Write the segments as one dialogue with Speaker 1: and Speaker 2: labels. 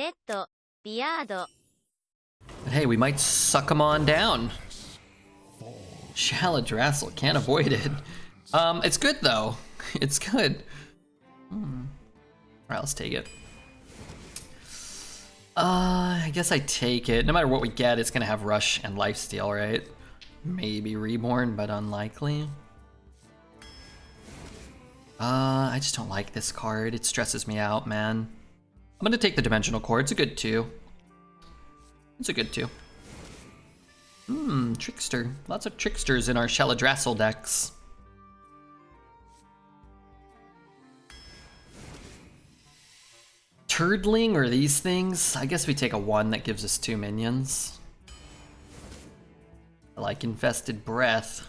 Speaker 1: Redbeard.
Speaker 2: But hey, we might suck them on down. Shaladrassel, can't avoid it. It's good though. It's good. Alright, let's take it. I guess I take it. No matter what we get, it's gonna have Rush and Lifesteal, right? Maybe Reborn, but unlikely. I just don't like this card. It stresses me out, man. I'm gonna take the Dimensional Core. It's a good 2. It's a good 2. Trickster. Lots of Tricksters in our Shaladrassel decks. Turdling or these things? I guess we take a 1 that gives us 2 minions. I like Infested Breath.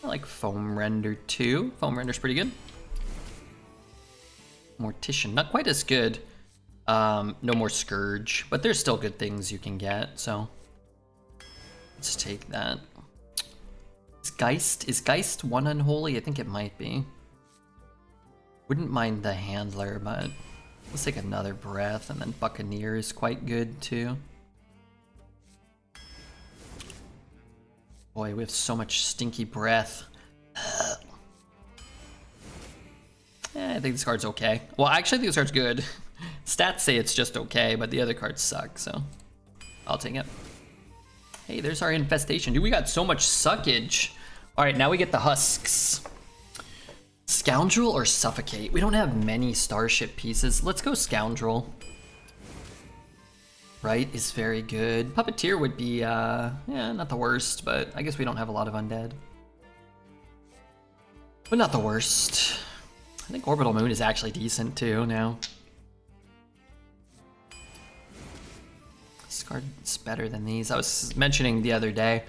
Speaker 2: I like Foam Render too. Foam Render's pretty good. Mortician, not quite as good. No more Scourge, but there's still good things you can get, so let's take that. Is Geist 1 unholy? I think it might be. Wouldn't mind the Handler, but let's take another Breath, and then Buccaneer is quite good too. Boy, we have so much stinky breath. I think this card's okay. Well, actually, I think this card's good. Stats say it's just okay, but the other cards suck, so I'll take it. Hey, there's our infestation. Dude, we got so much suckage. All right, now we get the husks. Scoundrel or Suffocate? We don't have many Starship pieces. Let's go Scoundrel. Right is very good. Puppeteer would be, yeah, not the worst, but I guess we don't have a lot of undead. But not the worst. I think Orbital Moon is actually decent too now. This card is better than these. I was mentioning the other day,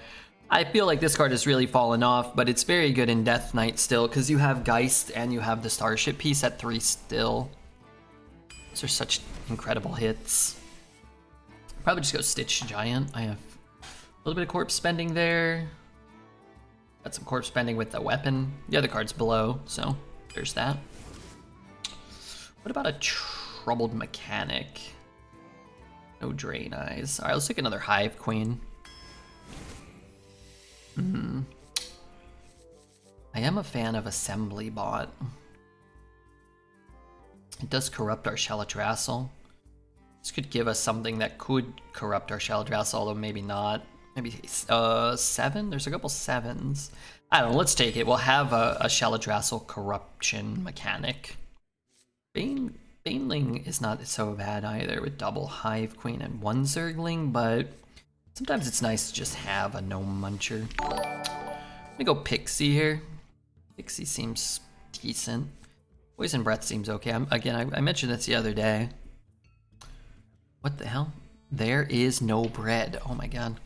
Speaker 2: I feel like this card has really fallen off, but it's very good in Death Knight still, because you have Geist and you have the Starship piece at 3 still. Those are such incredible hits. Probably just go Stitch Giant. I have a little bit of corpse spending there. Got some corpse spending with the weapon. The other card's below, so there's that. What about a Troubled Mechanic? No Drain Eyes. Alright, let's take another Hive Queen. I am a fan of Assembly Bot. It does corrupt our Shaladrassel. This could give us something that could corrupt our Shaladrassel, although maybe not. Maybe 7? There's a couple 7s. I don't know, let's take it. We'll have a Shaladrassel corruption mechanic. Baneling is not so bad either with double Hive Queen and 1 Zergling, but sometimes it's nice to just have a Gnome Muncher. I'm gonna go Pixie here. Pixie seems decent. Poison Breath seems okay. Again, I mentioned this the other day. What the hell? There is no bread. Oh my god.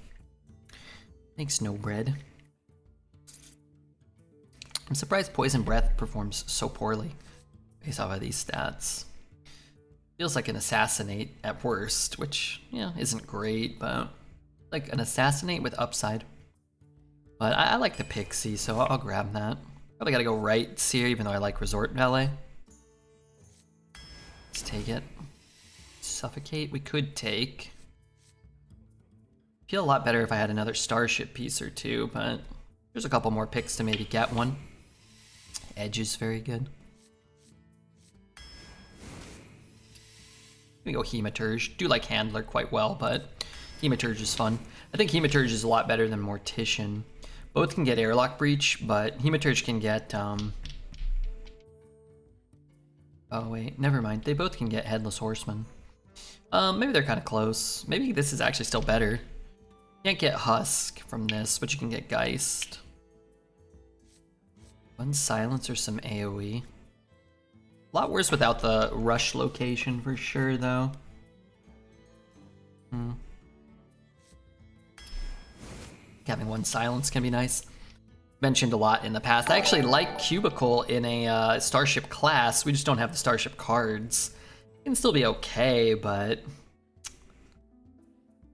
Speaker 2: Thanks, no bread. I'm surprised Poison Breath performs so poorly based off of these stats. Feels like an Assassinate at worst, which, yeah, isn't great, but like an Assassinate with upside. But I like the Pixie, so I'll grab that. Probably gotta go Rights here, even though I like Resort Valet. Let's take it. Suffocate we could take. Feel a lot better if I had another Starship piece or 2, but there's a couple more picks to maybe get one. Edge is very good. We go Hematurge. Do like Handler quite well, but Hematurge is fun. I think Hematurge is a lot better than Mortician. Both can get Airlock Breach, but Hematurge can get, oh wait, never mind. They both can get Headless Horseman. Maybe they're kind of close. Maybe this is actually still better. You can't get Husk from this, but you can get Geist. 1 Silence or some AoE. A lot worse without the Rush location for sure, though. Having 1 Silence can be nice. Mentioned a lot in the past. I actually like Cubicle in a Starship class. We just don't have the Starship cards. It can still be okay, but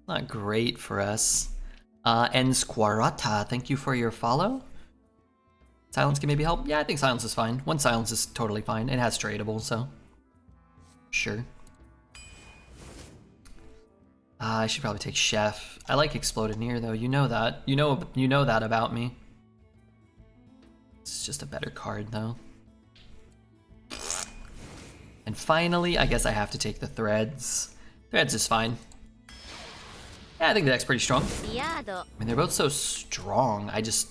Speaker 2: not great for us. Ensquarata, thank you for your follow. Silence can maybe help? Yeah, I think Silence is fine. 1 Silence is totally fine. It has tradable, so Sure. I should probably take Chef. I like Explodineer though. You know that. You know that about me. It's just a better card though. And finally, I guess I have to take the Threads. Threads is fine. Yeah, I think the deck's pretty strong. I mean, they're both so strong. I just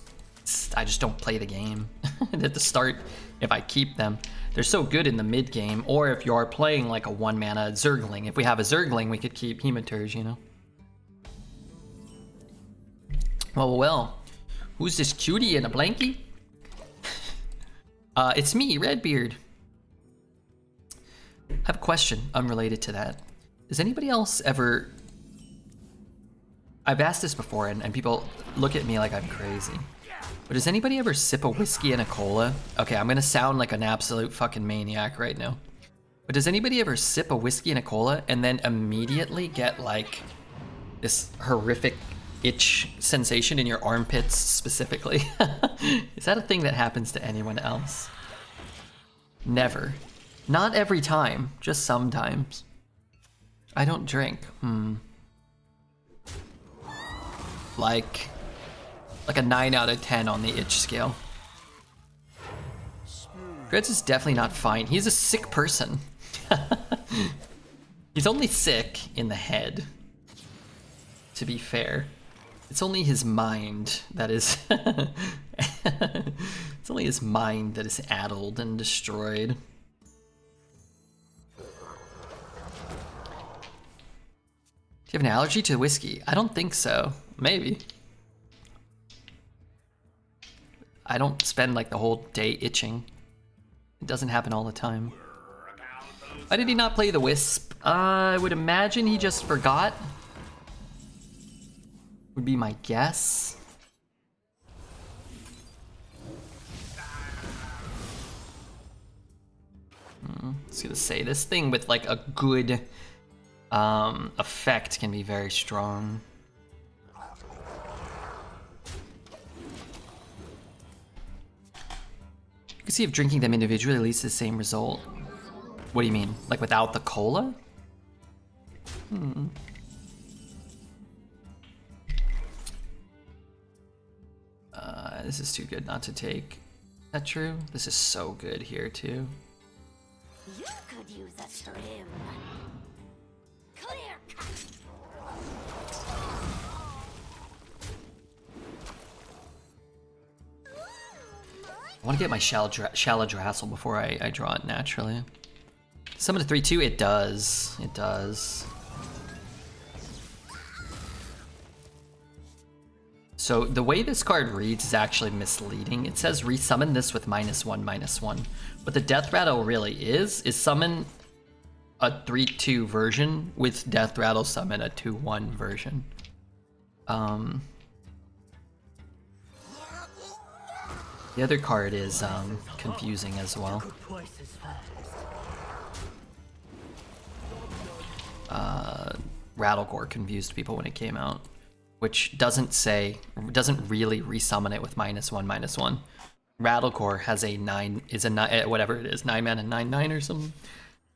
Speaker 2: don't play the game at the start. If I keep them, they're so good in the mid game. Or if you are playing like a 1-mana Zergling. If we have a Zergling, we could keep Hematurge, you know. Well. Who's this cutie in a blankie? It's me, Redbeard. I have a question unrelated to that. Does anybody else ever... I've asked this before and people look at me like I'm crazy. But does anybody ever sip a whiskey and a cola? Okay, I'm gonna sound like an absolute fucking maniac right now. But does anybody ever sip a whiskey and a cola and then immediately get like this horrific itch sensation in your armpits specifically? Is that a thing that happens to anyone else? Never. Not every time, just sometimes. I don't drink. Like a 9 out of 10 on the itch scale. Gretz is definitely not fine. He's a sick person. He's only sick in the head, to be fair. It's only his mind that is... It's only his mind that is addled and destroyed. Do you have an allergy to whiskey? I don't think so. Maybe. I don't spend like the whole day itching. It doesn't happen all the time. Why did he not play the Wisp? I would imagine he just forgot. Would be my guess. I was gonna say, this thing with like a good effect can be very strong. You can see if drinking them individually leads to the same result. What do you mean? Like without the cola? This is too good not to take. Is that true? This is so good here too.
Speaker 1: You could use a trim. Clear cut.
Speaker 2: I want to get my Shaladrassel before I draw it naturally. Summon a 3/2, it does. It does. So the way this card reads is actually misleading. It says resummon this with -1/-1. What the Death Rattle really is summon a 3/2 version with Death Rattle summon a 2/1 version. The other card is confusing as well. Rattlegore confused people when it came out, which doesn't really resummon it with -1/-1. Rattlegore has a 9, whatever it is, 9-mana 9/9 or something.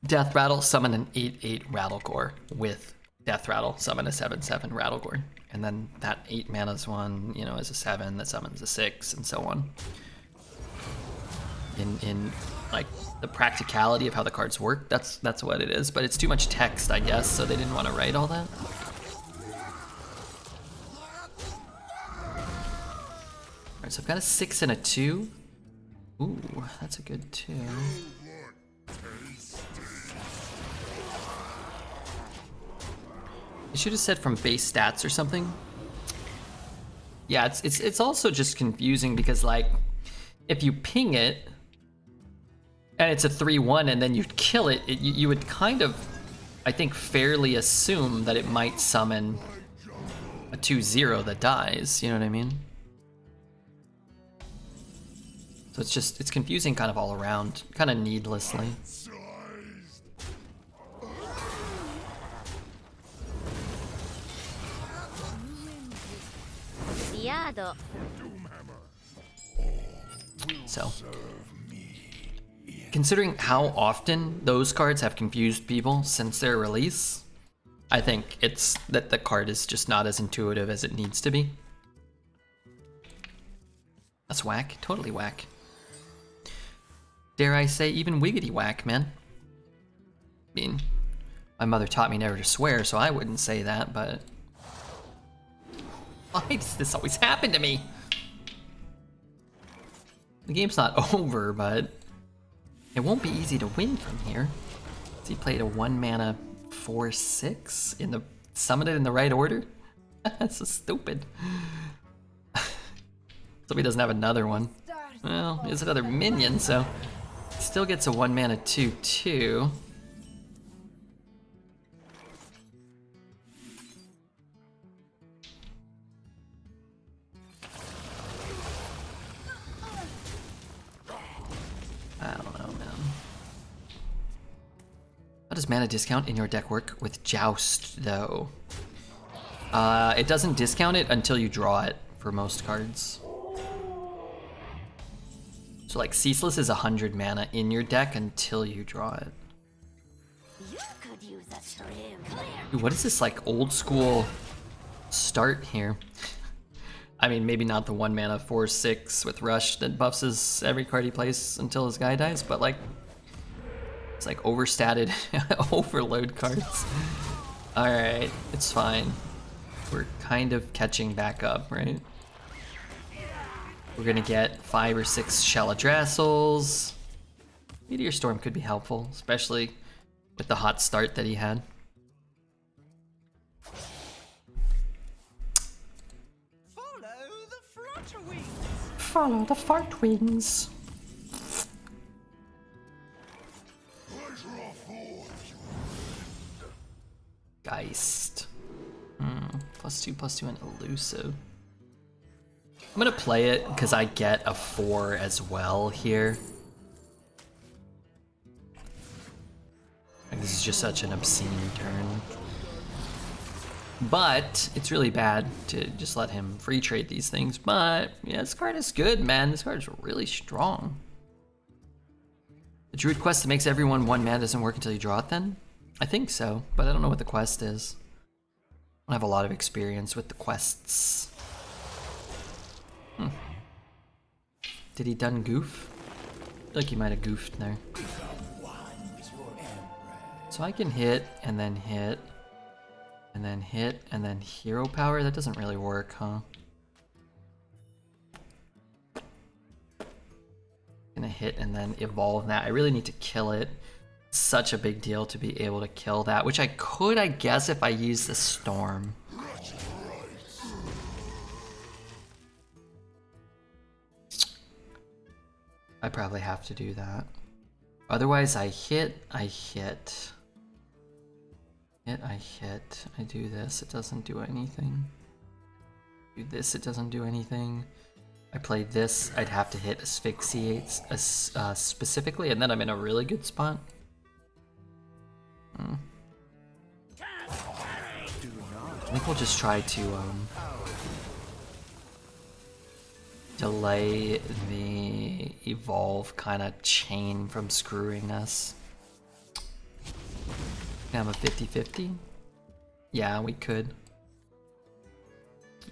Speaker 2: Death Rattle, summon an 8/8 Rattlegore with Death Rattle, summon a 7/7 Rattlegore. And then that 8 mana's one, you know, is a 7 that summons a 6 and so on. In like the practicality of how the cards work, that's what it is. But it's too much text, I guess, so they didn't want to write all that. Alright, so I've got a 6 and a 2. Ooh, that's a good 2. It should have said from base stats or something. Yeah, it's also just confusing because like if you ping it and it's a 3/1 and then you kill it, you would kind of, I think, fairly assume that it might summon a 2/0 that dies, you know what I mean? So it's confusing kind of all around, kind of needlessly. So, considering how often those cards have confused people since their release, I think it's that the card is just not as intuitive as it needs to be. That's whack, totally whack. Dare I say even wiggity whack, man. I mean, my mother taught me never to swear, so I wouldn't say that, but... Why does this always happen to me? The game's not over, but it won't be easy to win from here. So he played a 1-mana 4/6 in the summoned it in the right order? That's so stupid. So he doesn't have another one. Well, he has another minion, so he still gets a 1-mana 2/2. I don't know, man. How does mana discount in your deck work with Joust, though? It doesn't discount it until you draw it for most cards. So like Ceaseless is 100 mana in your deck until you draw it.
Speaker 1: You could use a trim.
Speaker 2: Dude, what is this like old school start here? I mean, maybe not the 1-mana 4/6 with Rush that buffs his every card he plays until his guy dies, but like it's like overstated overload cards. Alright, it's fine. We're kind of catching back up, right? We're gonna get 5 or 6 Shaladrassels. Meteor Storm could be helpful, especially with the hot start that he had. Follow the fart wings. Geist. +2/+2 and elusive. I'm gonna play it because I get a 4 as well here. Like, this is just such an obscene turn. But it's really bad to just let him free trade these things. But yeah, this card is good, man. This card is really strong. The Druid quest that makes everyone 1 mana doesn't work until you draw it then? I think so, but I don't know what the quest is. I don't have a lot of experience with the quests. Did he done goof? I feel like he might have goofed there. So I can hit, and then hit, and then hit, and then hero power? That doesn't really work, huh? Gonna hit and then evolve that. I really need to kill it. Such a big deal to be able to kill that, which I could, I guess, if I use the storm. I probably have to do that. Otherwise, I hit, I hit. Hit, I hit. I do this, it doesn't do anything. Do this, it doesn't do anything. I play this, I'd have to hit asphyxiates specifically, and then I'm in a really good spot. I think we'll just try to delay the evolve kind of chain from screwing us. Can have a 50-50? Yeah, we could.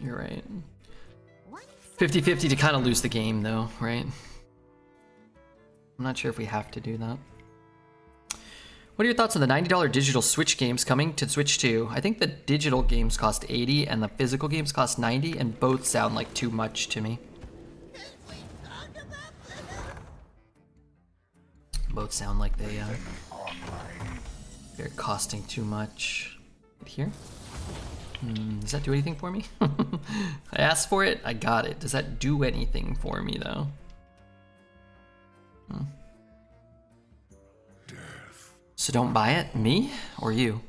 Speaker 2: You're right. 50-50 to kind of lose the game though, right? I'm not sure if we have to do that. What are your thoughts on the $90 digital Switch games coming to Switch 2? I think the digital games cost $80 and the physical games cost $90, and both sound like too much to me. Both sound like they're costing too much. Right here? Does that do anything for me? I asked for it, I got it. Does that do anything for me though? So don't buy it? Me? Or you?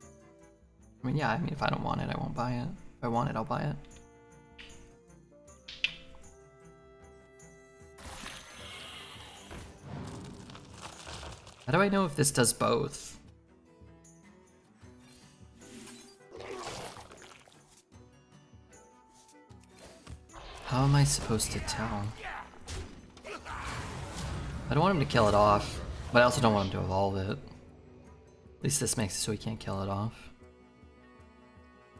Speaker 2: I mean, yeah, I mean, if I don't want it, I won't buy it. If I want it, I'll buy it. How do I know if this does both? How am I supposed to tell? I don't want him to kill it off, but I also don't want him to evolve it. At least this makes it so he can't kill it off.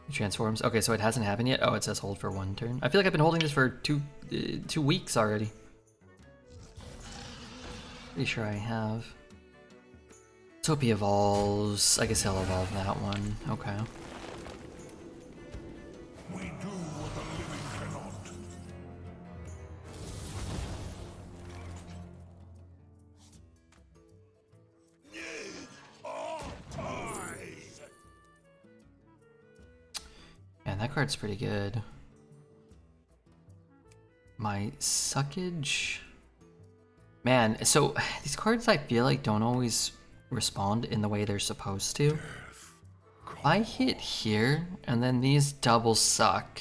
Speaker 2: He transforms. Okay, so it hasn't happened yet. Oh, it says hold for 1 turn. I feel like I've been holding this for 2 weeks already. Pretty sure I have. Let's hope he evolves. I guess he'll evolve that one. Okay.
Speaker 3: We do what the living cannot.
Speaker 2: Man, that card's pretty good. My suckage. Man, so these cards I feel like don't always respond in the way they're supposed to. I hit here, and then these double suck.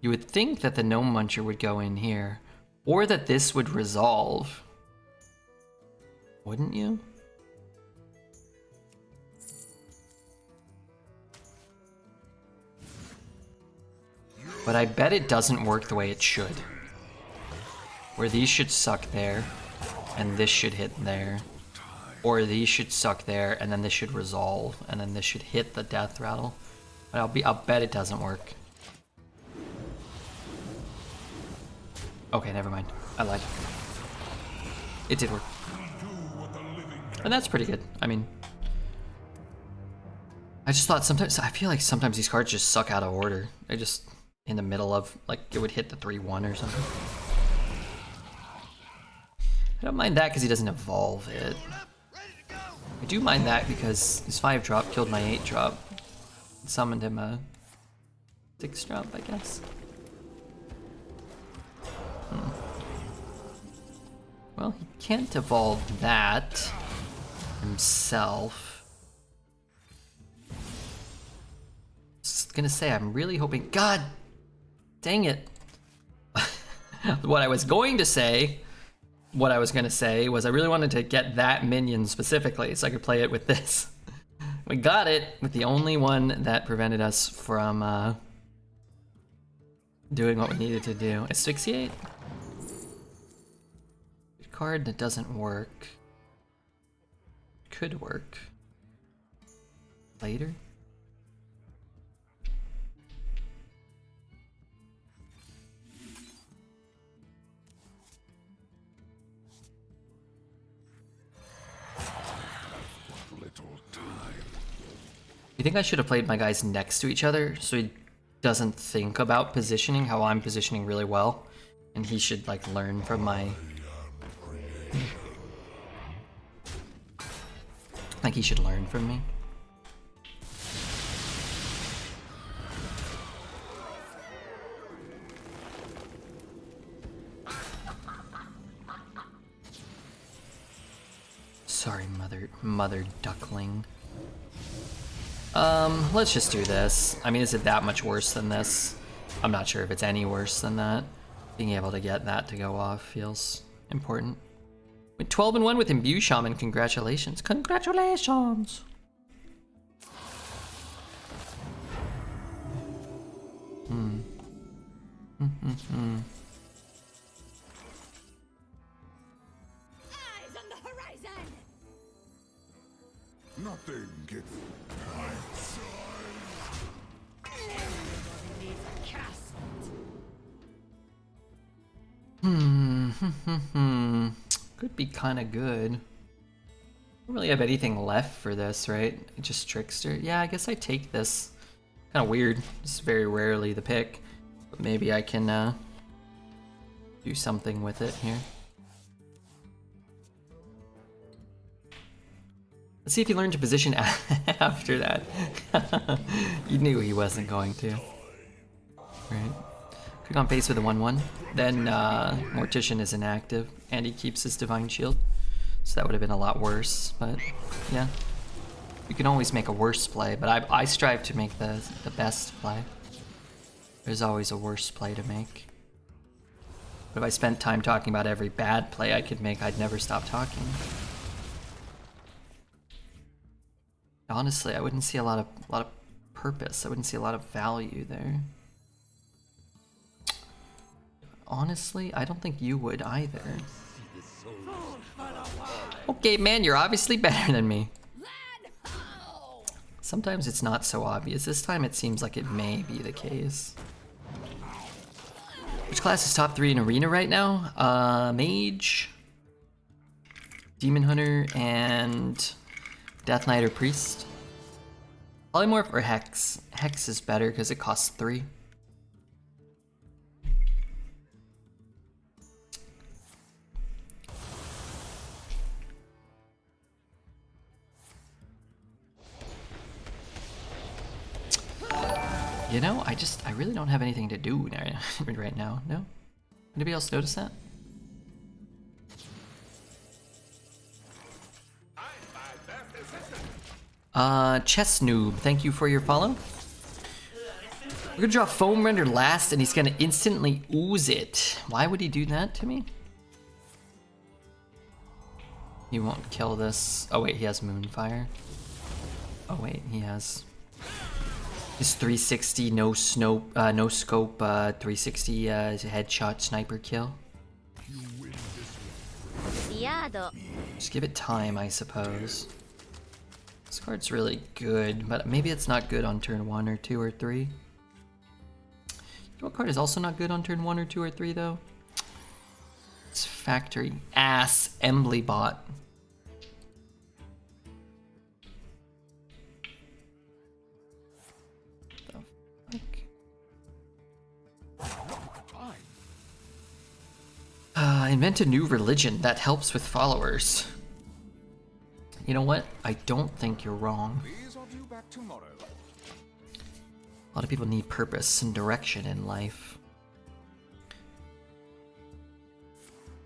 Speaker 2: You would think that the Gnome Muncher would go in here, or that this would resolve. Wouldn't you? But I bet it doesn't work the way it should. Where these should suck there, and this should hit there. Or these should suck there, and then this should resolve, and then this should hit the death rattle. But I'll bet it doesn't work. Okay, never mind. I lied. It did work. And that's pretty good. I mean, I just thought sometimes, I feel like sometimes these cards just suck out of order. They just in the middle of, like, it would hit the 3-1 or something. I don't mind that because he doesn't evolve it. I do mind that because his 5-drop killed my 8-drop. Summoned him a 6-drop, I guess. Well, he can't evolve that himself. Just gonna say, I'm really hoping. God dang it. What I was going to say was I really wanted to get that minion specifically so I could play it with this. We got it with the only one that prevented us from doing what we needed to do. Asphyxiate? Card that doesn't work. Could work. Later? You think I should have played my guys next to each other so he doesn't think about positioning how I'm positioning really well, and he should like learn from my. Like he should learn from me. Sorry, mother duckling. Let's just do this. I mean, is it that much worse than this? I'm not sure if it's any worse than that. Being able to get that to go off feels important. Went 12-1 with Imbue Shaman. Congratulations. Congratulations!
Speaker 1: Eyes on the horizon!
Speaker 3: Nothing gets
Speaker 2: Could be kind of good. Don't really have anything left for this, right? Just Trickster. Yeah, I guess I take this. Kind of weird. It's very rarely the pick, but maybe I can do something with it here. Let's see if he learned to position after that. You knew he wasn't going to. Right. Click on face with a 1-1. Then Mortician is inactive, and he keeps his Divine Shield. So that would have been a lot worse, but yeah. You can always make a worse play, but I strive to make the best play. There's always a worse play to make. But if I spent time talking about every bad play I could make, I'd never stop talking. Honestly, I wouldn't see a lot of purpose. I wouldn't see a lot of value there. Honestly, I don't think you would either. Okay, man, you're obviously better than me.
Speaker 1: Land ho!
Speaker 2: Sometimes it's not so obvious. This time it seems like it may be the case. Which class is top 3 in Arena right now? Mage, Demon Hunter, and Death Knight or Priest. Polymorph or Hex? Hex is better because it costs 3. You know, I really don't have anything to do right now. No? Anybody else notice that? Chess Noob, thank you for your follow. We're gonna draw Foam Render last and he's gonna instantly ooze it. Why would he do that to me? He won't kill this. Oh wait, he has Moonfire. Oh wait, he has his 360 no scope 360 headshot sniper kill. Just give it time, I suppose. This card's really good, but maybe it's not good on turn 1 or 2 or 3. You know what card is also not good on turn 1 or 2 or 3 though? It's Factory Ass Embly Bot. Invent a new religion that helps with followers. You know what? I don't think you're wrong. A lot of people need purpose and direction in life.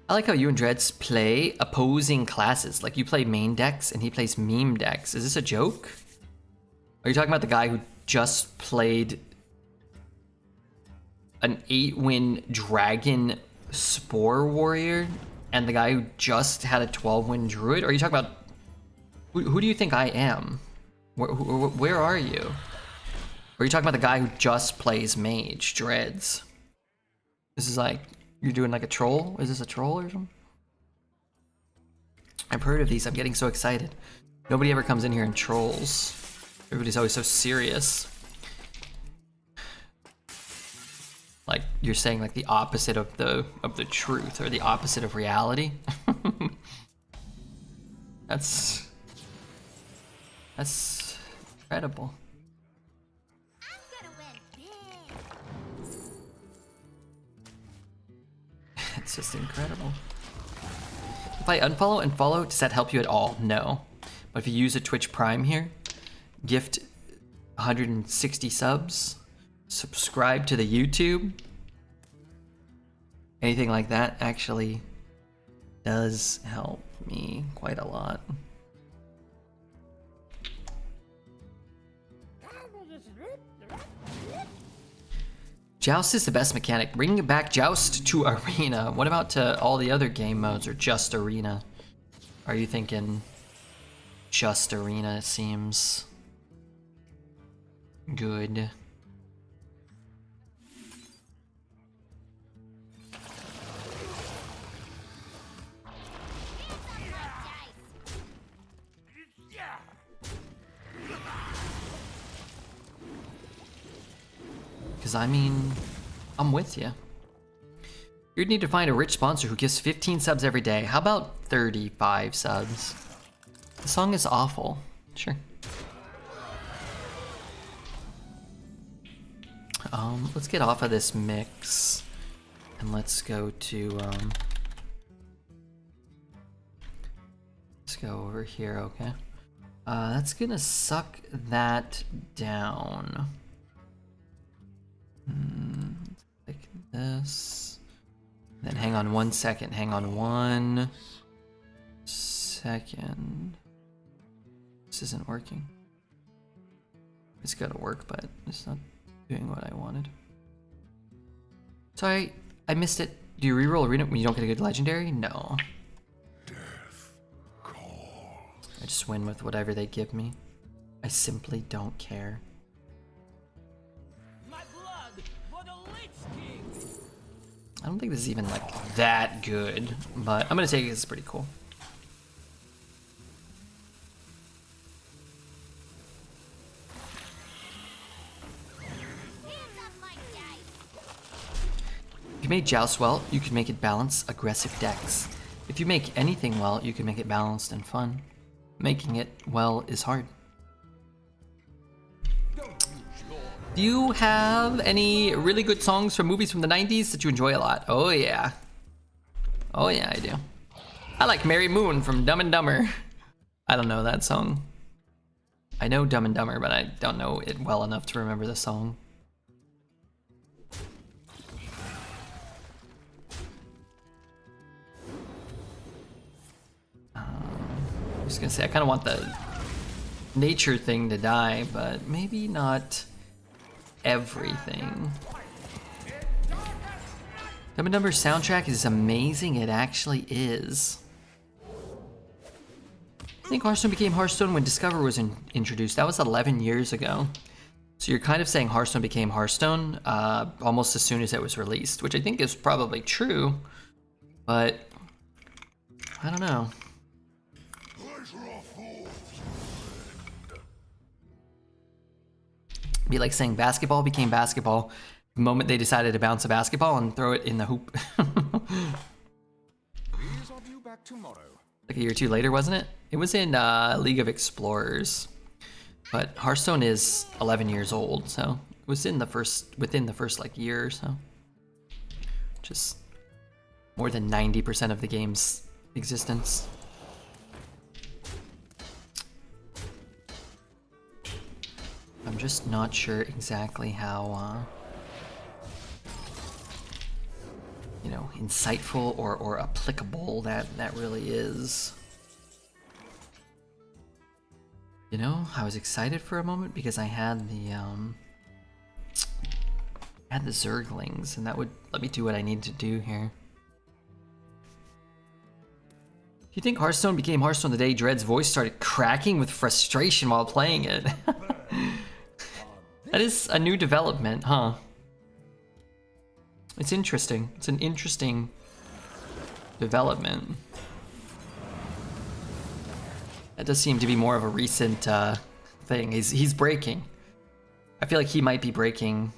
Speaker 2: I like how you and Dreads play opposing classes. Like you play main decks and he plays meme decks. Is this a joke? Are you talking about the guy who just played an 8-win Dragon Spore Warrior and the guy who just had a 12-win Druid? Or are you talking about... Who do you think I am? Where are you? Or are you talking about the guy who just plays Mage, Dreads? This is like... You're doing like a troll? Is this a troll or something? I've heard of these. I'm getting so excited. Nobody ever comes in here and trolls. Everybody's always so serious. Like you're saying like the opposite of the truth or the opposite of reality. That's incredible.
Speaker 1: I'm gonna win big.
Speaker 2: It's just incredible. If I unfollow and follow, does that help you at all? No. But if you use a Twitch Prime here, gift 160 subs, subscribe to the YouTube, anything like that actually does help me quite a lot. Joust is the best mechanic. Bring back Joust to Arena. What about to all the other game modes or just Arena? Are you thinking just Arena seems good? Because I mean, I'm with you. You'd need to find a rich sponsor who gives 15 subs every day. How about 35 subs? The song is awful. Sure. Let's get off of this mix and let's go to let's go over here, okay? That's gonna suck that down. Like this. Then hang on 1 second. Hang on 1 second. This isn't working. It's gotta work, but it's not doing what I wanted. Sorry, I missed it. Do you reroll Arena when you don't get a good legendary? No.
Speaker 3: Death call.
Speaker 2: I just win with whatever they give me. I simply don't care. I don't think this is even like that good, but I'm gonna take it. It's pretty cool.
Speaker 1: Hands up my dice.
Speaker 2: If you make Joust well, you can make it balance aggressive decks. If you make anything well, you can make it balanced and fun. Making it well is hard. Do you have any really good songs from movies from the 90s that you enjoy a lot? Oh yeah. Oh yeah, I do. I like Mary Moon from Dumb and Dumber. I don't know that song. I know Dumb and Dumber, but I don't know it well enough to remember the song. I was gonna say, I kind of want the nature thing to die, but maybe not everything. Dumb and Dumber's soundtrack is amazing. It actually is. I think Hearthstone became Hearthstone when Discover was introduced. That was 11 years ago. So you're kind of saying Hearthstone became Hearthstone almost as soon as it was released, which I think is probably true, but I don't know. Be like saying basketball became basketball the moment they decided to bounce a basketball and throw it in the hoop. Like a year or two later, wasn't it? It was in League of Explorers, but Hearthstone is 11 years old, so it was in the within the first like year or so. Just more than 90% of the game's existence. I'm just not sure exactly how, you know, insightful or applicable that really is. You know, I was excited for a moment because I had the Zerglings, and that would let me do what I need to do here. Do you think Hearthstone became Hearthstone the day Dread's voice started cracking with frustration while playing it? That is a new development, huh? It's interesting. It's an interesting development. That does seem to be more of a recent thing. He's breaking. I feel like he might be breaking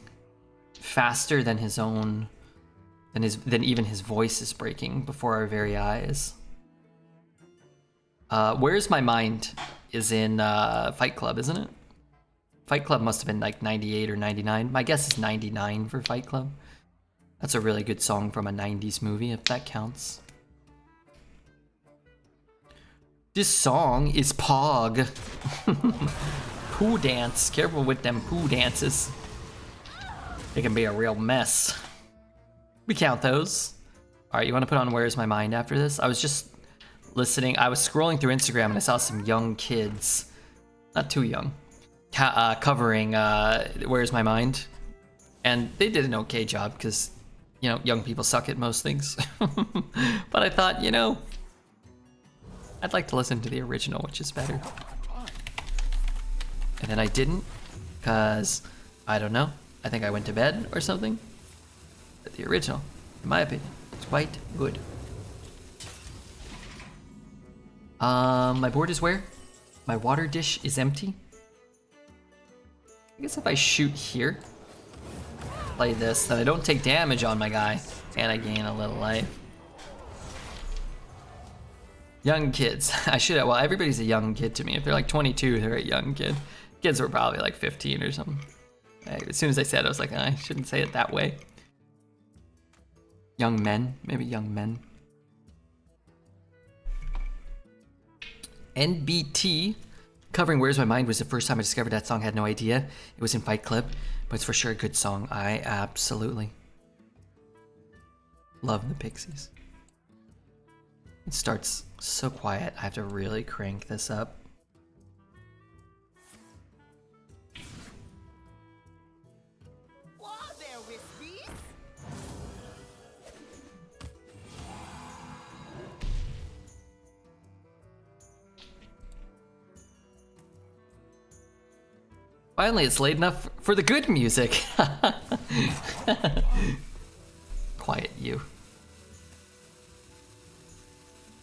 Speaker 2: faster than his own, than even his voice is breaking before our very eyes. Where's My Mind is in Fight Club, isn't it? Fight Club must have been like 98 or 99. My guess is 99 for Fight Club. That's a really good song from a 90s movie, if that counts. This song is Pog. Poo dance. Careful with them poo dances. It can be a real mess. We count those. All right, you want to put on Where's My Mind after this? I was just listening. I was scrolling through Instagram and I saw some young kids, not too young, covering Where's My Mind, and they did an okay job because, you know, young people suck at most things. But I thought, you know, I'd like to listen to the original, which is better. And then I didn't, because I don't know, I think I went to bed or something. But the original, in my opinion, is quite good. My board is where? My water dish is empty. I guess if I shoot here, play this, then I don't take damage on my guy, and I gain a little life. Young kids. I should have, well, everybody's a young kid to me. If they're like 22, they're a young kid. Kids were probably like 15 or something. As soon as I said it, I was like, I shouldn't say it that way. Young men, maybe young men. NBT, covering Where's My Mind was the first time I discovered that song. I had no idea it was in Fight Club, but it's for sure a good song. I absolutely love the Pixies. It starts so quiet, I have to really crank this up. Finally, it's late enough for the good music. quiet you.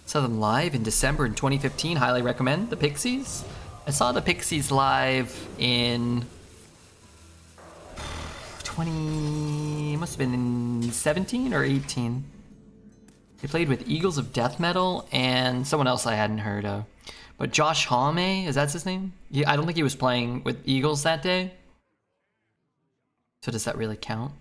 Speaker 2: Saw them live in December in 2015. Highly recommend the Pixies. I saw the Pixies live in 20, must have been in 17 or 18. They played with Eagles of Death Metal and someone else I hadn't heard of. But Josh Homme, is that his name? Yeah, I don't think he was playing with Eagles that day. So does that really count?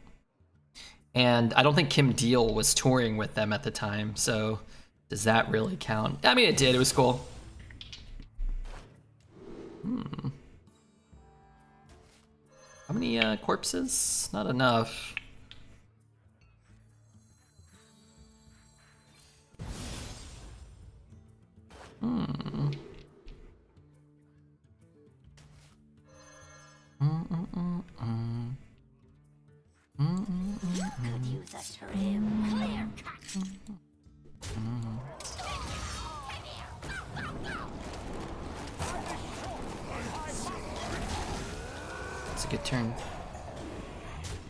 Speaker 2: And I don't think Kim Deal was touring with them at the time, so does that really count? I mean, it did. It was cool. How many corpses? Not enough.
Speaker 1: Could use a trim. Clear cut.
Speaker 2: It's a good turn.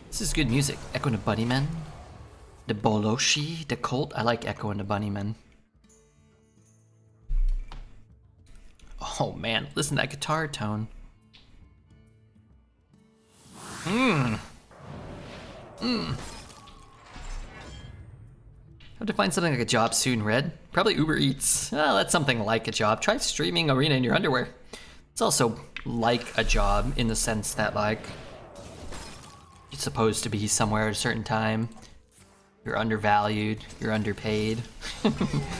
Speaker 2: This is good music. Echo and the Bunnymen. The Boloshi, the Cult. I like Echo and the Bunnymen. Oh man, listen to that guitar tone. Have to find something like a job soon, Red. Probably Uber Eats. Well, that's something like a job. Try streaming Arena in your underwear. It's also like a job in the sense that, like, you're supposed to be somewhere at a certain time. You're undervalued. You're underpaid.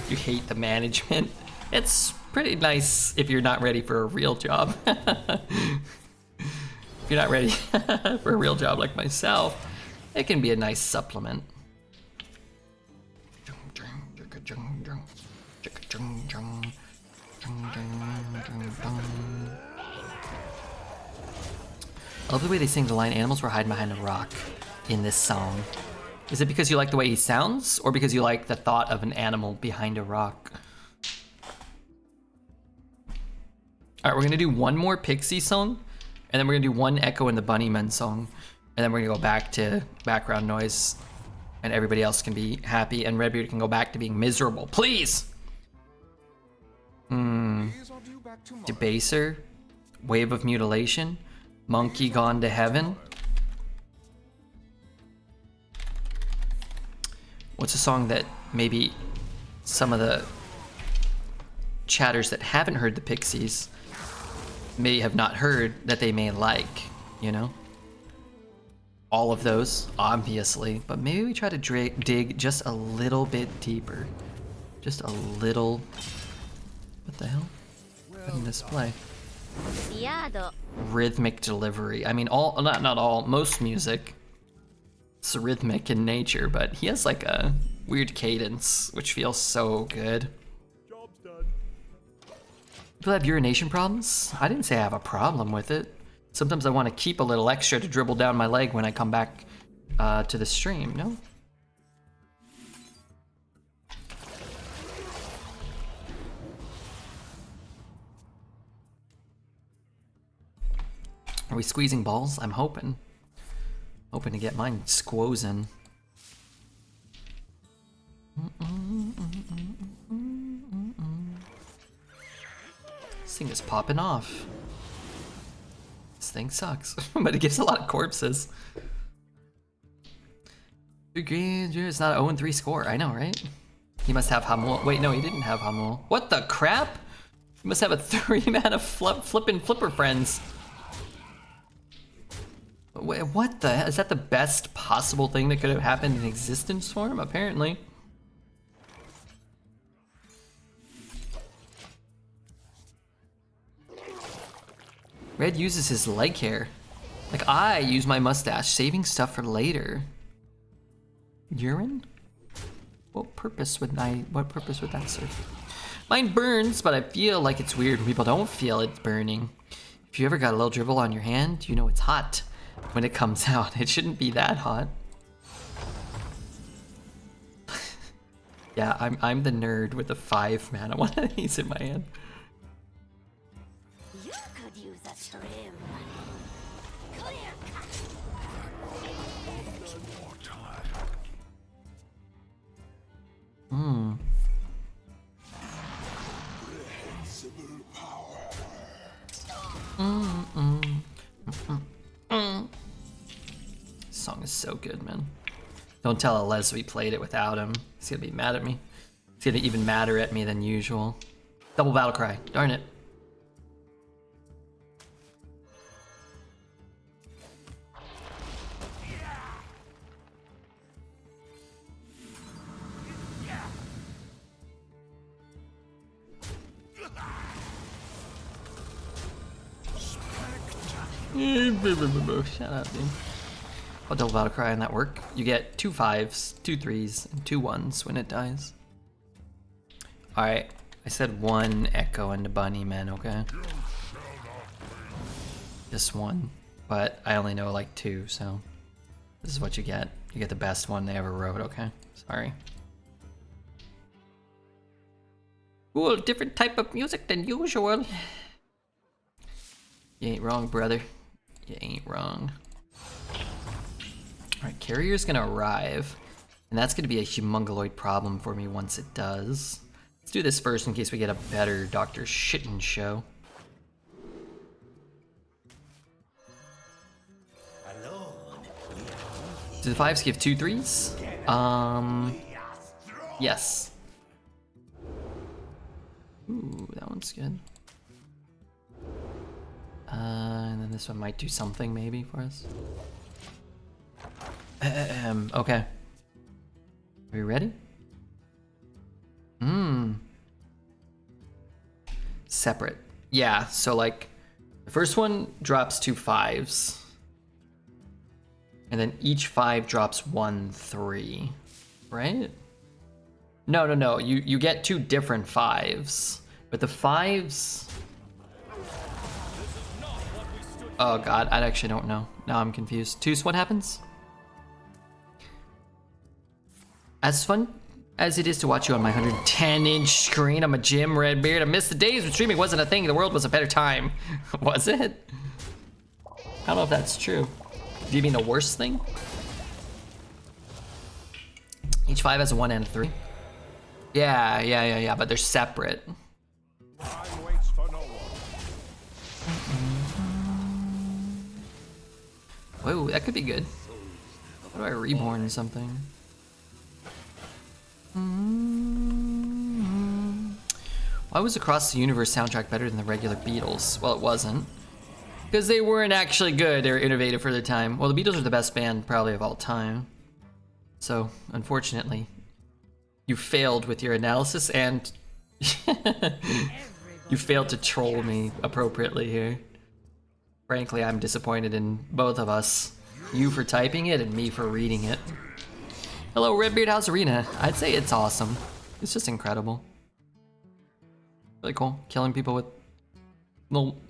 Speaker 2: You hate the management. It's pretty nice if you're not ready for a real job. If you're not ready for a real job like myself, it can be a nice supplement. I love the way they sing the line, "Animals were hiding behind a rock" in this song. Is it because you like the way he sounds, or because you like the thought of an animal behind a rock? Alright, we're gonna do one more Pixie song, and then we're gonna do one Echo and the Bunnymen song, and then we're gonna go back to background noise, and everybody else can be happy, and Redbeard can go back to being miserable. Please! Debaser, Wave of Mutilation, Monkey Gone to Heaven. What's a song that maybe some of the chatters that haven't heard the Pixies may have not heard that they may like, you know? All of those, obviously, but maybe we try to dig just a little bit deeper. Just a little... What the hell? What in this play? Rhythmic delivery. I mean, not all, most music is rhythmic in nature, but he has like a weird cadence, which feels so good.
Speaker 3: Job's done.
Speaker 2: People have urination problems? I didn't say I have a problem with it. Sometimes I want to keep a little extra to dribble down my leg when I come back to the stream, no? Are we squeezing balls? I'm hoping. Hoping to get mine squozing. This thing is popping off. This thing sucks, but it gives a lot of corpses. It's not an 0-3 score, I know, right? He must have Hamul. Wait, no, he didn't have Hamul. What the crap? He must have a 3-mana flippin' flipper friends. Wait, what the hell? Is that the best possible thing that could have happened in existence for him? Apparently. Red uses his leg hair. Like I use my mustache, saving stuff for later. Urine? What purpose would that serve? Mine burns, but I feel like it's weird when people don't feel it's burning. If you ever got a little dribble on your hand, you know it's hot when it comes out. It shouldn't be that hot. Yeah, I'm the nerd with the 5-mana one of these in my hand.
Speaker 1: You could use a trim. Clear cut.
Speaker 2: This song is so good, man. Don't tell Les we played it without him. He's gonna be mad at me. He's gonna be even madder at me than usual. Double battle cry. Darn it. Shut up, dude. I'll double battle cry on that work. You get 2 5s, 2 3s, and 2 1s when it dies. Alright, I said 1 echo into bunny, man, okay? Just 1, but I only know like 2, so this is what you get. You get the best one they ever wrote, okay? Sorry. Cool, different type of music than usual. You ain't wrong, brother. You ain't wrong. Alright, carrier's gonna arrive. And that's gonna be a humongoloid problem for me once it does. Let's do this first in case we get a better Dr. Shitten show. Do the 5s give 2 3s? Yes. Ooh, that one's good. And then this one might do something maybe for us. Okay. Are we ready? Separate. Yeah, so like the first one drops 2 5s. And then each 5 drops 1 3. Right? No. You get 2 different 5s. But the 5s. Oh god, I actually don't know. Now I'm confused. Toos, what happens? As fun as it is to watch you on my 110-inch screen, I'm a gym, Redbeard. I miss the days when streaming wasn't a thing. The world was a better time. Was it? I don't know if that's true. Do you mean the worst thing? Each 5 has a 1 and a 3. Yeah, but they're separate.
Speaker 3: Time waits for no one.
Speaker 2: Whoa, that could be good. How do I reborn something? Why was Across the Universe soundtrack better than the regular Beatles? Well, it wasn't. Because they weren't actually good. They were innovative for their time. Well, the Beatles are the best band probably of all time. So, unfortunately, you failed with your analysis and you failed to troll me appropriately here. Frankly, I'm disappointed in both of us. You for typing it and me for reading it. Hello, Redbeard, how's Arena? I'd say it's awesome. It's just incredible. Really cool. Killing people with little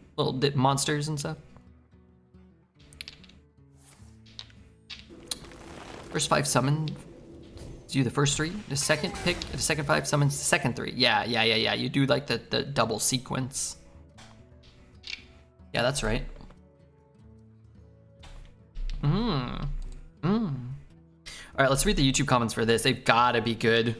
Speaker 2: monsters and stuff. First 5 summon. Do the first 3. The second pick, the second 5 summons the second 3. Yeah. You do like the double sequence. Yeah, that's right. Alright, let's read the YouTube comments for this. They've gotta be good.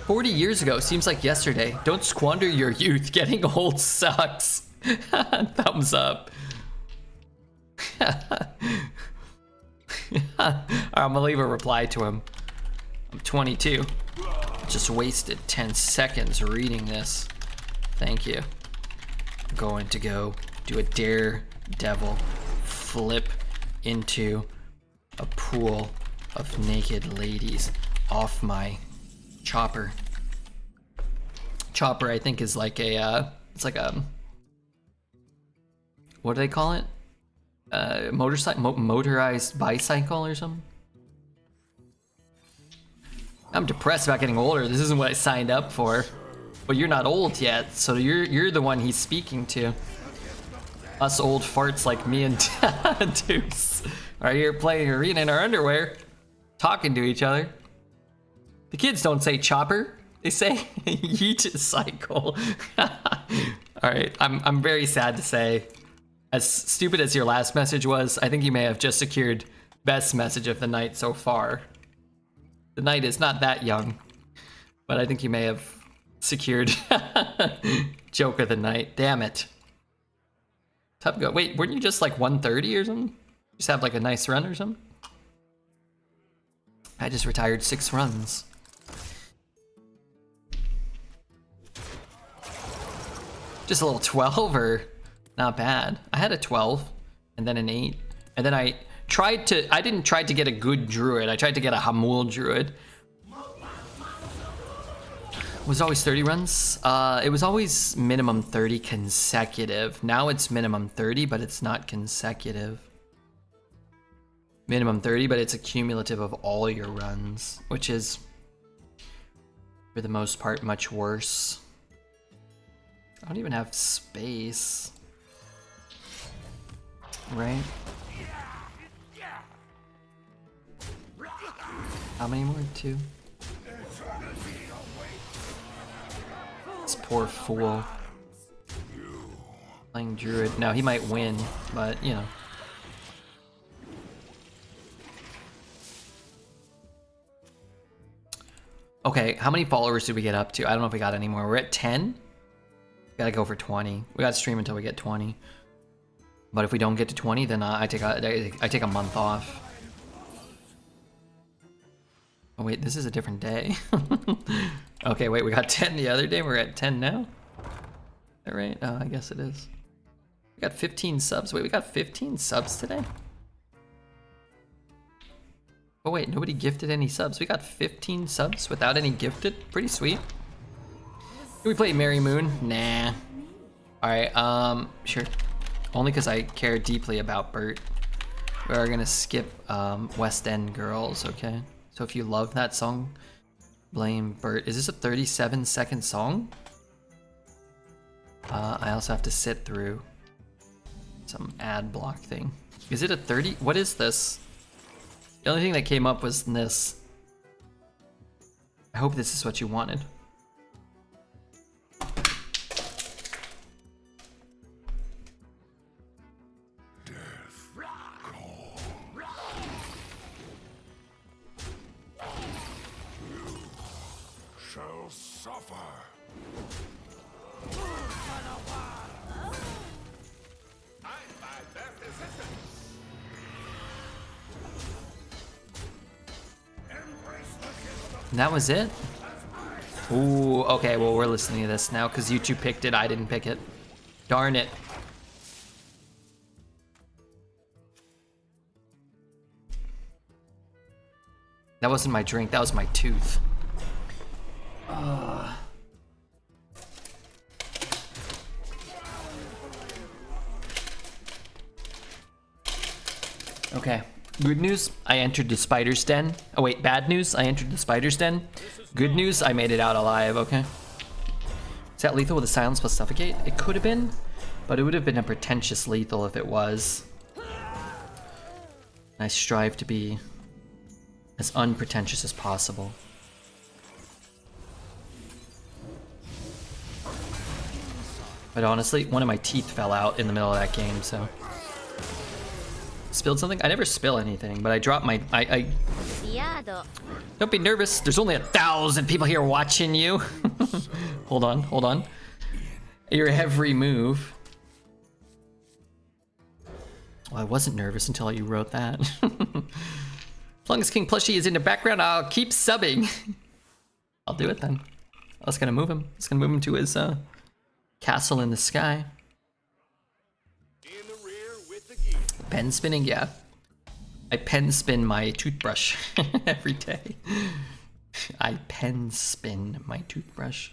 Speaker 2: 40 years ago seems like yesterday. Don't squander your youth. Getting old sucks. Thumbs up. I'm gonna leave a reply to him. I'm 22. Just wasted 10 seconds reading this. Thank you. I'm going to go do a daredevil flip into a pool of naked ladies off my chopper. Chopper, I think, is like a it's like a, what do they call it? Motorized bicycle or something. I'm depressed about getting older. This isn't what I signed up for. But you're not old yet, so you're the one he's speaking to. Us old farts like me and Deuce are here playing Arena in our underwear, talking to each other. The kids don't say chopper, they say yeet cycle. Alright, I'm very sad to say, as stupid as your last message was, I think you may have just secured best message of the night so far. The night is not that young, but I think you may have secured joke of the night. Damn it. Tough go. Wait, weren't you just like 130 or something? Just have like a nice run or something? I just retired 6 runs. Just a little 12 or not bad. I had a 12 and then an 8. And then I didn't try to get a good druid. I tried to get a Hamul druid. Was it always 30 runs? It was always minimum 30 consecutive. Now it's minimum 30, but it's not consecutive. Minimum 30, but it's a cumulative of all your runs, which is, for the most part, much worse. I don't even have space. Right? How many more? 2? This poor fool. Playing druid. Now he might win, but you know. Okay, how many followers did we get up to? I don't know if we got any more. We're at 10? Gotta go for 20. We gotta stream until we get 20. But if we don't get to 20, then I take a month off. Oh wait, this is a different day. Okay, wait, we got 10 the other day. We're at 10 now. Is that right? Oh, I guess it is. We got 15 subs. Wait, we got 15 subs today? Oh wait, nobody gifted any subs. We got 15 subs without any gifted. Pretty sweet. Can we play Merry Moon? Nah. Alright, sure. Only because I care deeply about Bert. We are gonna skip West End Girls, okay? So if you love that song, blame Bert. Is this a 37-second song? I also have to sit through some ad block thing. Is it a 30? What is this? The only thing that came up was this. I hope this is what you wanted.
Speaker 3: Shall suffer.
Speaker 2: And that was it? Ooh, okay, well we're listening to this now because you two picked it, I didn't pick it. Darn it. That wasn't my drink, that was my tooth. Okay. Good news, I entered the spider's den. Oh wait, bad news, I entered the spider's den. Good news, I made it out alive, okay? Is that lethal with a silence plus suffocate? It could have been, but it would have been a pretentious lethal if it was. I strive to be as unpretentious as possible. But honestly, one of my teeth fell out in the middle of that game, so. Spilled something? I never spill anything, but I dropped my, Don't be nervous, there's only 1,000 people here watching you. Hold on, hold on. Your every move. Well, I wasn't nervous until you wrote that. As long as King Plushie is in the background, I'll keep subbing. I'll do it then. I was gonna move him. I was gonna move him to his castle in the sky.
Speaker 3: In the rear with the gear.
Speaker 2: Pen spinning, yeah. I pen spin my toothbrush every day. I pen spin my toothbrush.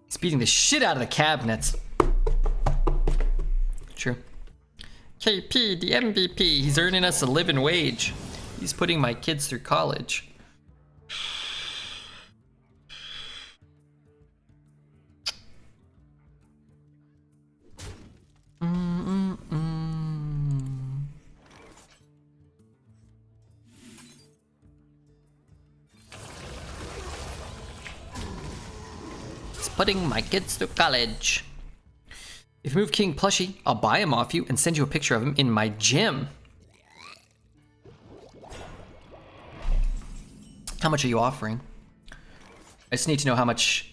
Speaker 2: He's beating the shit out of the cabinets. True. KP, the MVP, he's earning us a living wage. He's putting my kids through college. He's putting my kids through college. If you move King Plushie, I'll buy him off you and send you a picture of him in my gym. How much are you offering? I just need to know how much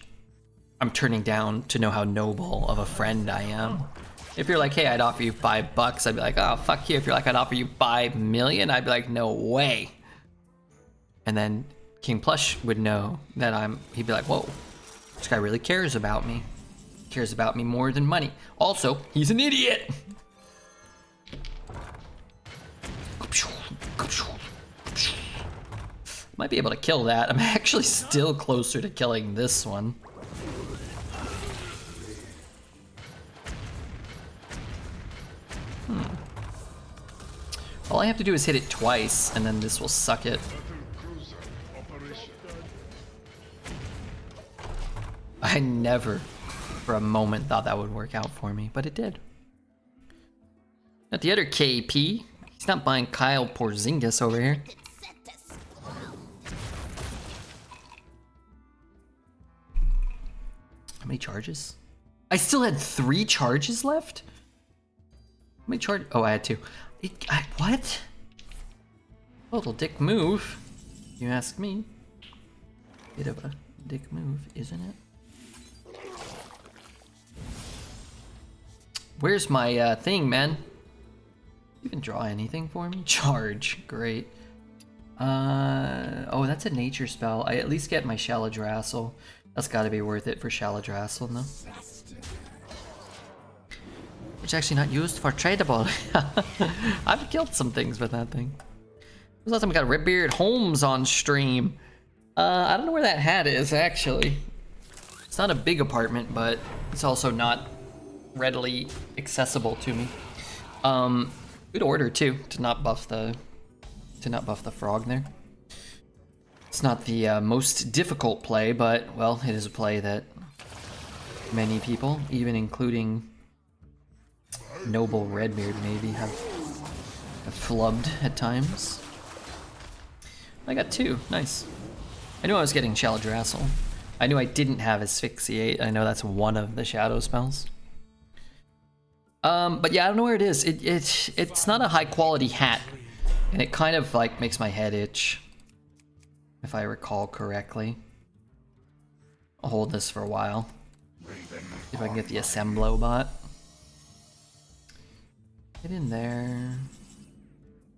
Speaker 2: I'm turning down to know how noble of a friend I am. If you're like, hey, I'd offer you $5, I'd be like, oh, fuck you. If you're like, I'd offer you 5 million, I'd be like, no way. And then King Plush would know that he'd be like, whoa, this guy really cares about me. Cares about me more than money. Also, he's an idiot. Might be able to kill that. I'm actually still closer to killing this one. All I have to do is hit it twice, and then this will suck it. I never, for a moment, thought that would work out for me, but it did. Got the other KP. He's not buying Kyle Porzingis over here. How many charges? I still had 3 charges left? How many charges? Oh, I had 2. What? Total dick move, you ask me. Bit of a dick move, isn't it? Where's my thing, man? You can draw anything for me? Charge, great. Oh, that's a nature spell. I at least get my Shaladrassel. That's gotta be worth it for Shaladrassel, no? It's actually not used for tradable. I've killed some things with that thing. When's the last time we got Redbeard Holmes on stream? I don't know where that hat is, actually. It's not a big apartment, but it's also not readily accessible to me. Good order too, to not buff the frog there. It's not the most difficult play, but well, it is a play that many people, even including noble Redbeard, maybe have flubbed at times. I got 2, nice. I knew I was getting Shaladrassel. I knew I didn't have Asphyxiate. I know that's one of the shadow spells. But yeah, I don't know where it is. It's not a high quality hat, and it kind of like makes my head itch, if I recall correctly. I'll hold this for a while. If I can get the Assemblo bot. Get in there.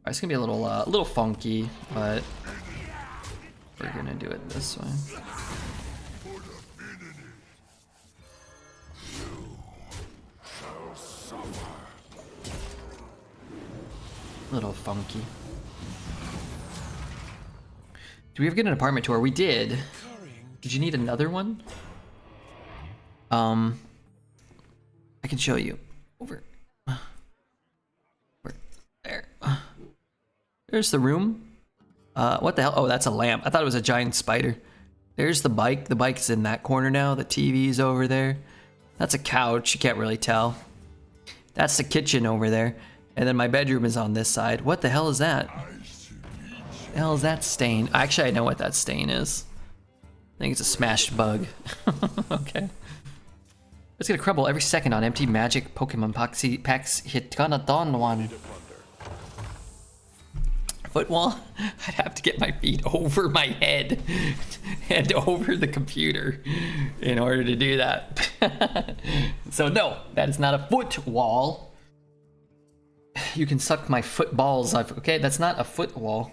Speaker 2: It's gonna be a little funky, but we're gonna do it this way. Little funky. Do we ever get an apartment tour? We did. Did you need another one? I can show you. Over. There. There's the room. What the hell? Oh, that's a lamp. I thought it was a giant spider. There's the bike. The bike's in that corner now. The TV's over there. That's a couch. You can't really tell. That's the kitchen over there. And then my bedroom is on this side. What the hell is that? The hell is that stain? Actually, I know what that stain is. I think it's a smashed bug. Okay. It's gonna crumble every second on empty magic Pokemon packs hit gonna dawn one. Foot wall? I'd have to get my feet over my head and over the computer in order to do that. So no, that is not a foot wall. You can suck my foot balls. Okay, that's not a foot wall.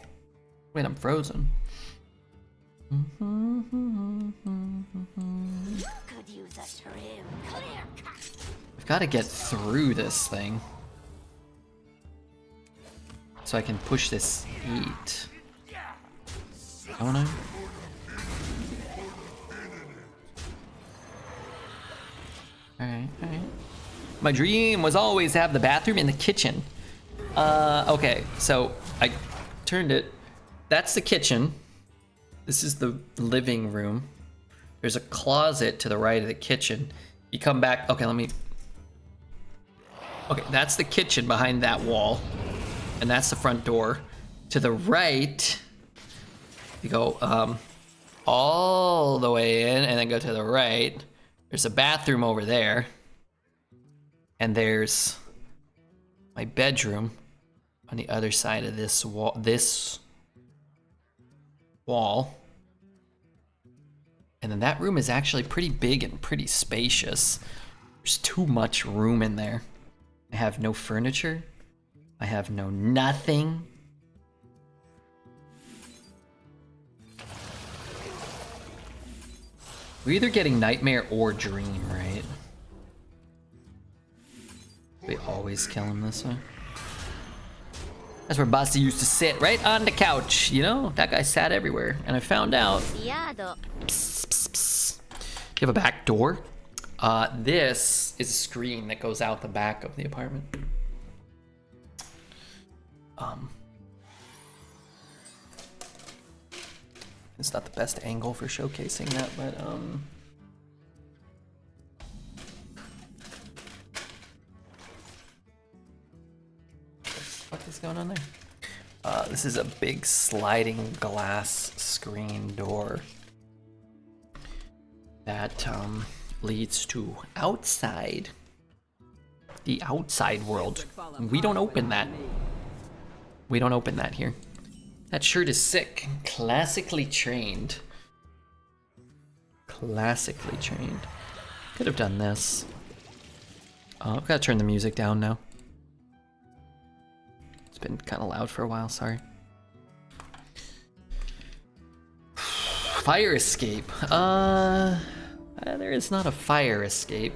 Speaker 2: Wait, I'm frozen.
Speaker 1: Could use a trim. Clear cut.
Speaker 2: I've got to get through this thing so I can push this heat. Don't I? Alright, alright. My dream was always to have the bathroom in the kitchen. Okay, so I turned it. That's the kitchen. This is the living room. There's a closet to the right of the kitchen. You come back. Okay, let me. Okay, that's the kitchen behind that wall. And that's the front door. To the right, you go all the way in and then go to the right. There's a bathroom over there. And there's my bedroom on the other side of this wall. And then that room is actually pretty big and pretty spacious. There's too much room in there. I have no furniture. I have no nothing. We're either getting nightmare or dream, right? We always kill him this way. That's where Basti used to sit, right on the couch. You know, that guy sat everywhere. And I found out. Psst, psst, psst. You have a back door. This is a screen that goes out the back of the apartment. It's not the best angle for showcasing that, but what is going on there? This is a big sliding glass screen door that leads to outside. The outside world. We don't open that. We don't open that here. That shirt is sick. Classically trained. Classically trained. Could have done this. Oh, I've got to turn the music down now. It's been kind of loud for a while, sorry. Fire escape. There is not a fire escape.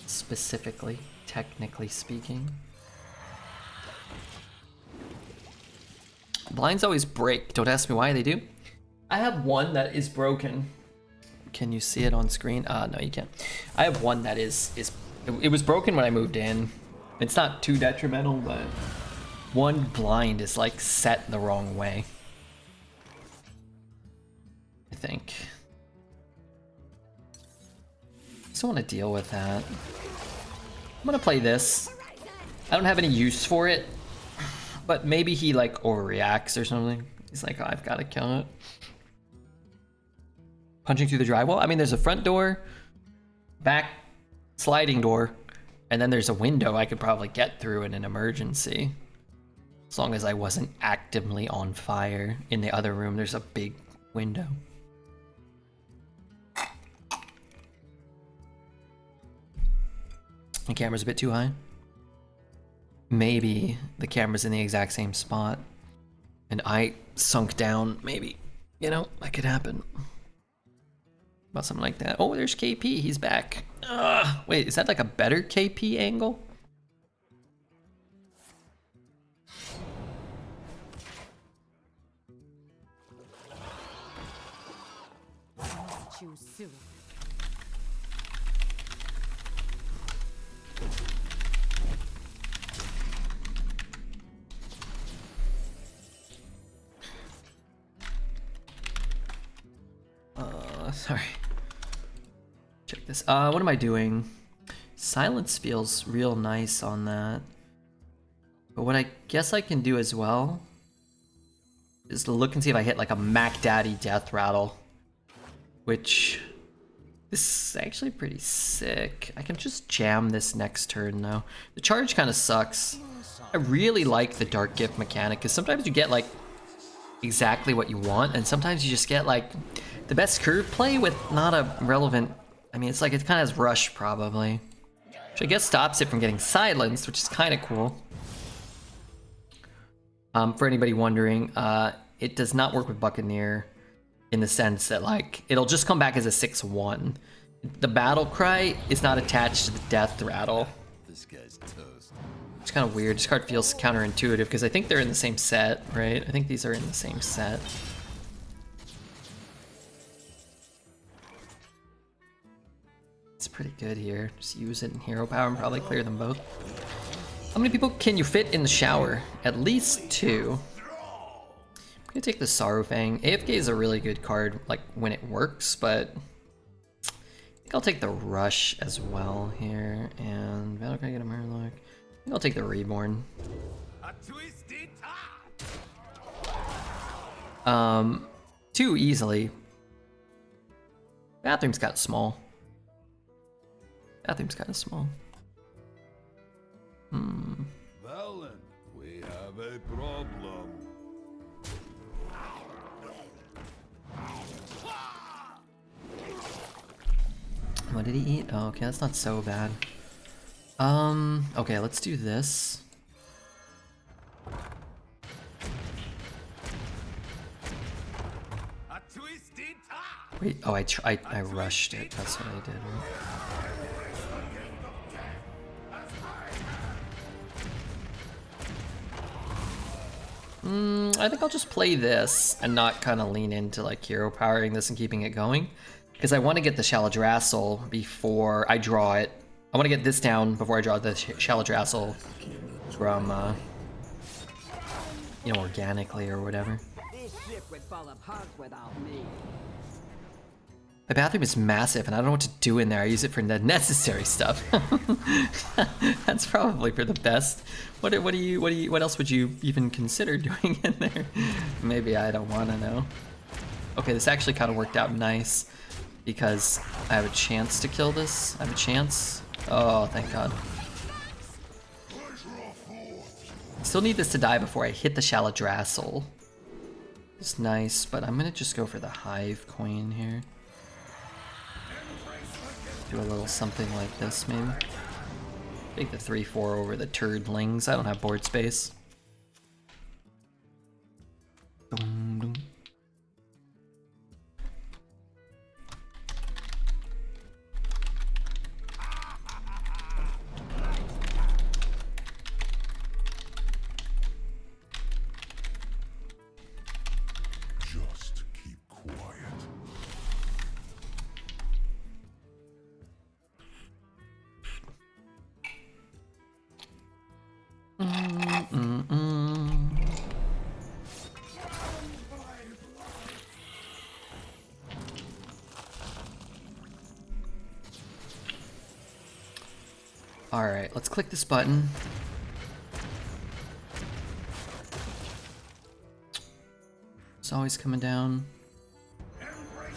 Speaker 2: Specifically, technically speaking. Blinds always break. Don't ask me why they do. I have one that is broken. Can you see it on screen? No, you can't. I have one that it was broken when I moved in. It's not too detrimental, but one blind is like set the wrong way. I think. I just want to deal with that. I'm gonna play this. I don't have any use for it. But maybe he like overreacts or something. He's like, oh, I've got to kill it. Punching through the drywall. I mean, there's a front door, back sliding door, and then there's a window I could probably get through in an emergency. As long as I wasn't actively on fire. In the other room, there's a big window. The camera's a bit too high. Maybe the camera's in the exact same spot and I sunk down, maybe. You know, that could happen. About something like that. Oh, there's KP, he's back. Wait, is that like a better KP angle? Sorry. Check this. What am I doing? Silence feels real nice on that. But what I guess I can do as well is to look and see if I hit like a Mac Daddy Death Rattle. Which, this is actually pretty sick. I can just jam this next turn though. The charge kind of sucks. I really like the Dark Gift mechanic because sometimes you get like exactly what you want and sometimes you just get like the best curve play with not a relevant, I mean, it's like it kind of has rush probably. Which I guess stops it from getting silenced, which is kind of cool. For anybody wondering, it does not work with Buccaneer in the sense that like, it'll just come back as a 6/1. The battle cry is not attached to the death rattle.
Speaker 3: This guy's toast.
Speaker 2: It's kind of weird. This card feels counterintuitive because I think they're in the same set, right? I think these are in the same set. It's pretty good here. Just use it in hero power and probably clear them both. How many people can you fit in the shower? At least 2. I'm gonna take the Sorrowfang. AFK is a really good card, like when it works, but I think I'll take the Rush as well here. And Battle Cry, get a Murloc. I think I'll take the Reborn. Too easily. Bathroom's kind of small. Bathroom's kind of small.
Speaker 3: Well, then, we have a problem.
Speaker 2: What did he eat? Oh, okay, that's not so bad. Okay, let's do this.
Speaker 3: A twisted top.
Speaker 2: Wait, oh, I rushed it. That's what I did. Right? I think I'll just play this and not kind of lean into like hero powering this and keeping it going. Because I want to get the Shaladrassel before I draw it. I want to get this down before I draw the Shaladrassel from, you know, organically or whatever.
Speaker 4: This ship would fall apart without me.
Speaker 2: My bathroom is massive and I don't know what to do in there. I use it for the necessary stuff. That's probably for the best. What else would you even consider doing in there? Maybe I don't want to know. Okay, this actually kind of worked out nice because I have a chance to kill this. I have a chance. Oh, thank God. Still need this to die before I hit the Shaladrassel. It's nice, but I'm gonna just go for the Hive Coin here. Do a little something like this, maybe. Take the 3/4 over the Turdlings. I don't have board space. Dum, dum.
Speaker 3: Just keep quiet.
Speaker 2: Alright, let's click this button. It's always coming down.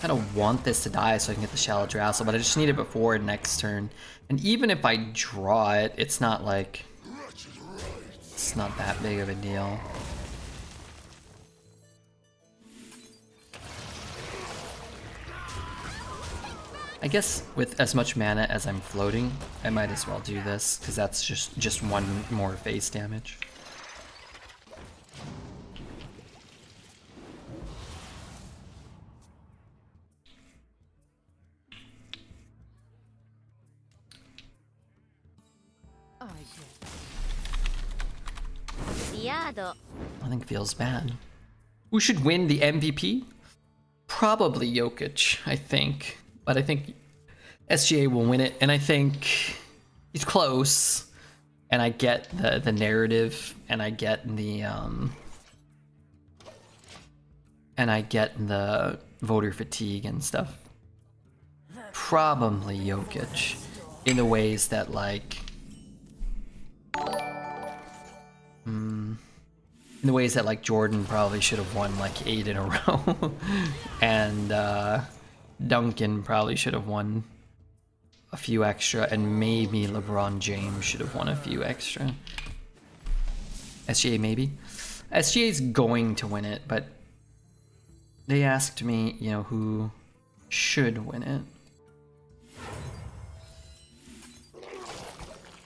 Speaker 2: I don't want this to die so I can get the Shaladrassel, but I just need it before next turn. And even if I draw it, it's not like... It's not that big of a deal. I guess with as much mana as I'm floating, I might as well do this, because that's just one more face damage. I think feels bad. Who should win the MVP? Probably Jokic, I think. But I think SGA will win it, and I think he's close. And I get the narrative, and I get the voter fatigue and stuff. Probably Jokic, in the ways that like, in the ways that like Jordan probably should have won like 8 in a row, and Duncan probably should have won a few extra, and maybe LeBron James should have won a few extra. SGA maybe. SGA's going to win it, but they asked me, you know, who should win it.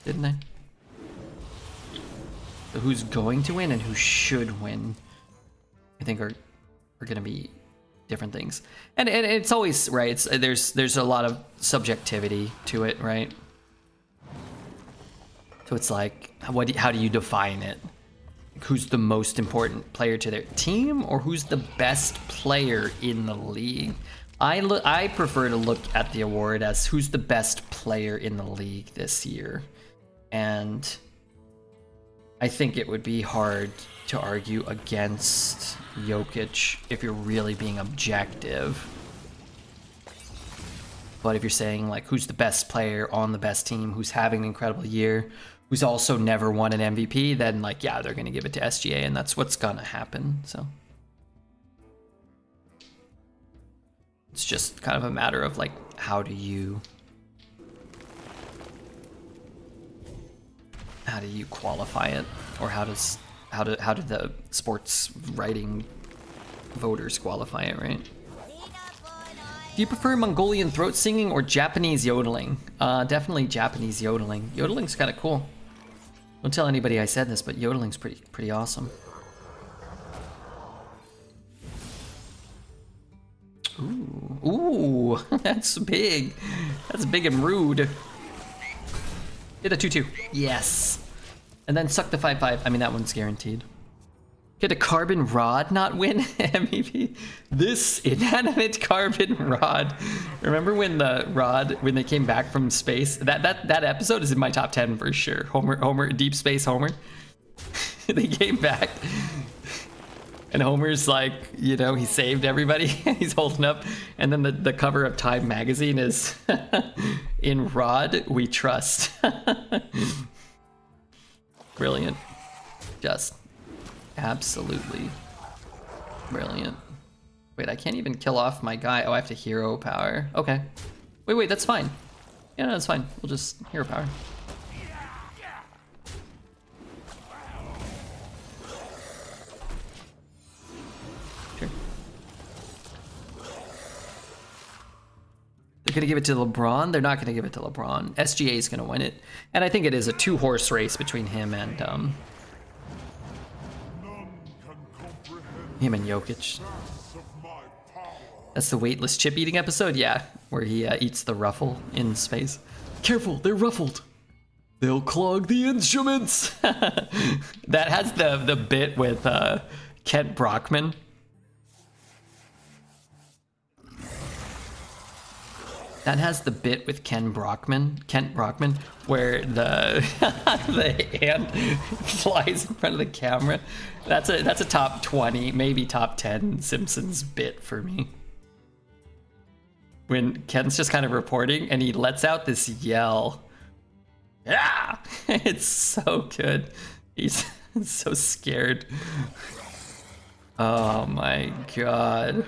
Speaker 2: Didn't they? So who's going to win and who should win, I think are gonna be different things. And it's always right, there's a lot of subjectivity to it, right? So it's like, how do you define it? Who's the most important player to their team, or who's the best player in the league? I prefer to look at the award as who's the best player in the league this year. And I think it would be hard to argue against Jokic if you're really being objective. But if you're saying like who's the best player on the best team, who's having an incredible year, who's also never won an MVP, then like, yeah, they're gonna give it to SGA, and that's what's gonna happen. So it's just kind of a matter of like, how do you qualify it, or how do the sports writing voters qualify it, right? Do you prefer Mongolian throat singing or Japanese yodeling? Definitely Japanese yodeling. Yodeling's kind of cool. Don't tell anybody I said this, but yodeling's pretty awesome. Ooh, that's big. That's big and rude. Hit a 2-2. Yes. And then suck the 5-5. I mean, that one's guaranteed. Hit a carbon rod not win MVP? This inanimate carbon rod. Remember when when they came back from space? That episode is in my top 10 for sure. Homer, Deep Space Homer. They came back. And Homer's like, you know, he saved everybody. He's holding up. And then the cover of Time magazine is in Rod We Trust. Brilliant. Just absolutely brilliant. Wait, I can't even kill off my guy. Oh, I have to hero power. Okay. Wait, that's fine. Yeah, no, that's fine. We'll just hero power. Sure. They're gonna give it to LeBron? They're not gonna give it to LeBron. SGA is gonna win it. And I think it is a 2-horse race between him and Jokic. That's the weightless chip eating episode? Yeah, where he eats the ruffle in space. Careful, they're ruffled. They'll clog the instruments. That has the bit with Kent Brockman. That has the bit with Kent Brockman, where the hand flies in front of the camera. That's a top 20, maybe top 10 Simpsons bit for me. When Ken's just kind of reporting and he lets out this yell. Yeah, it's so good. He's so scared. Oh my god.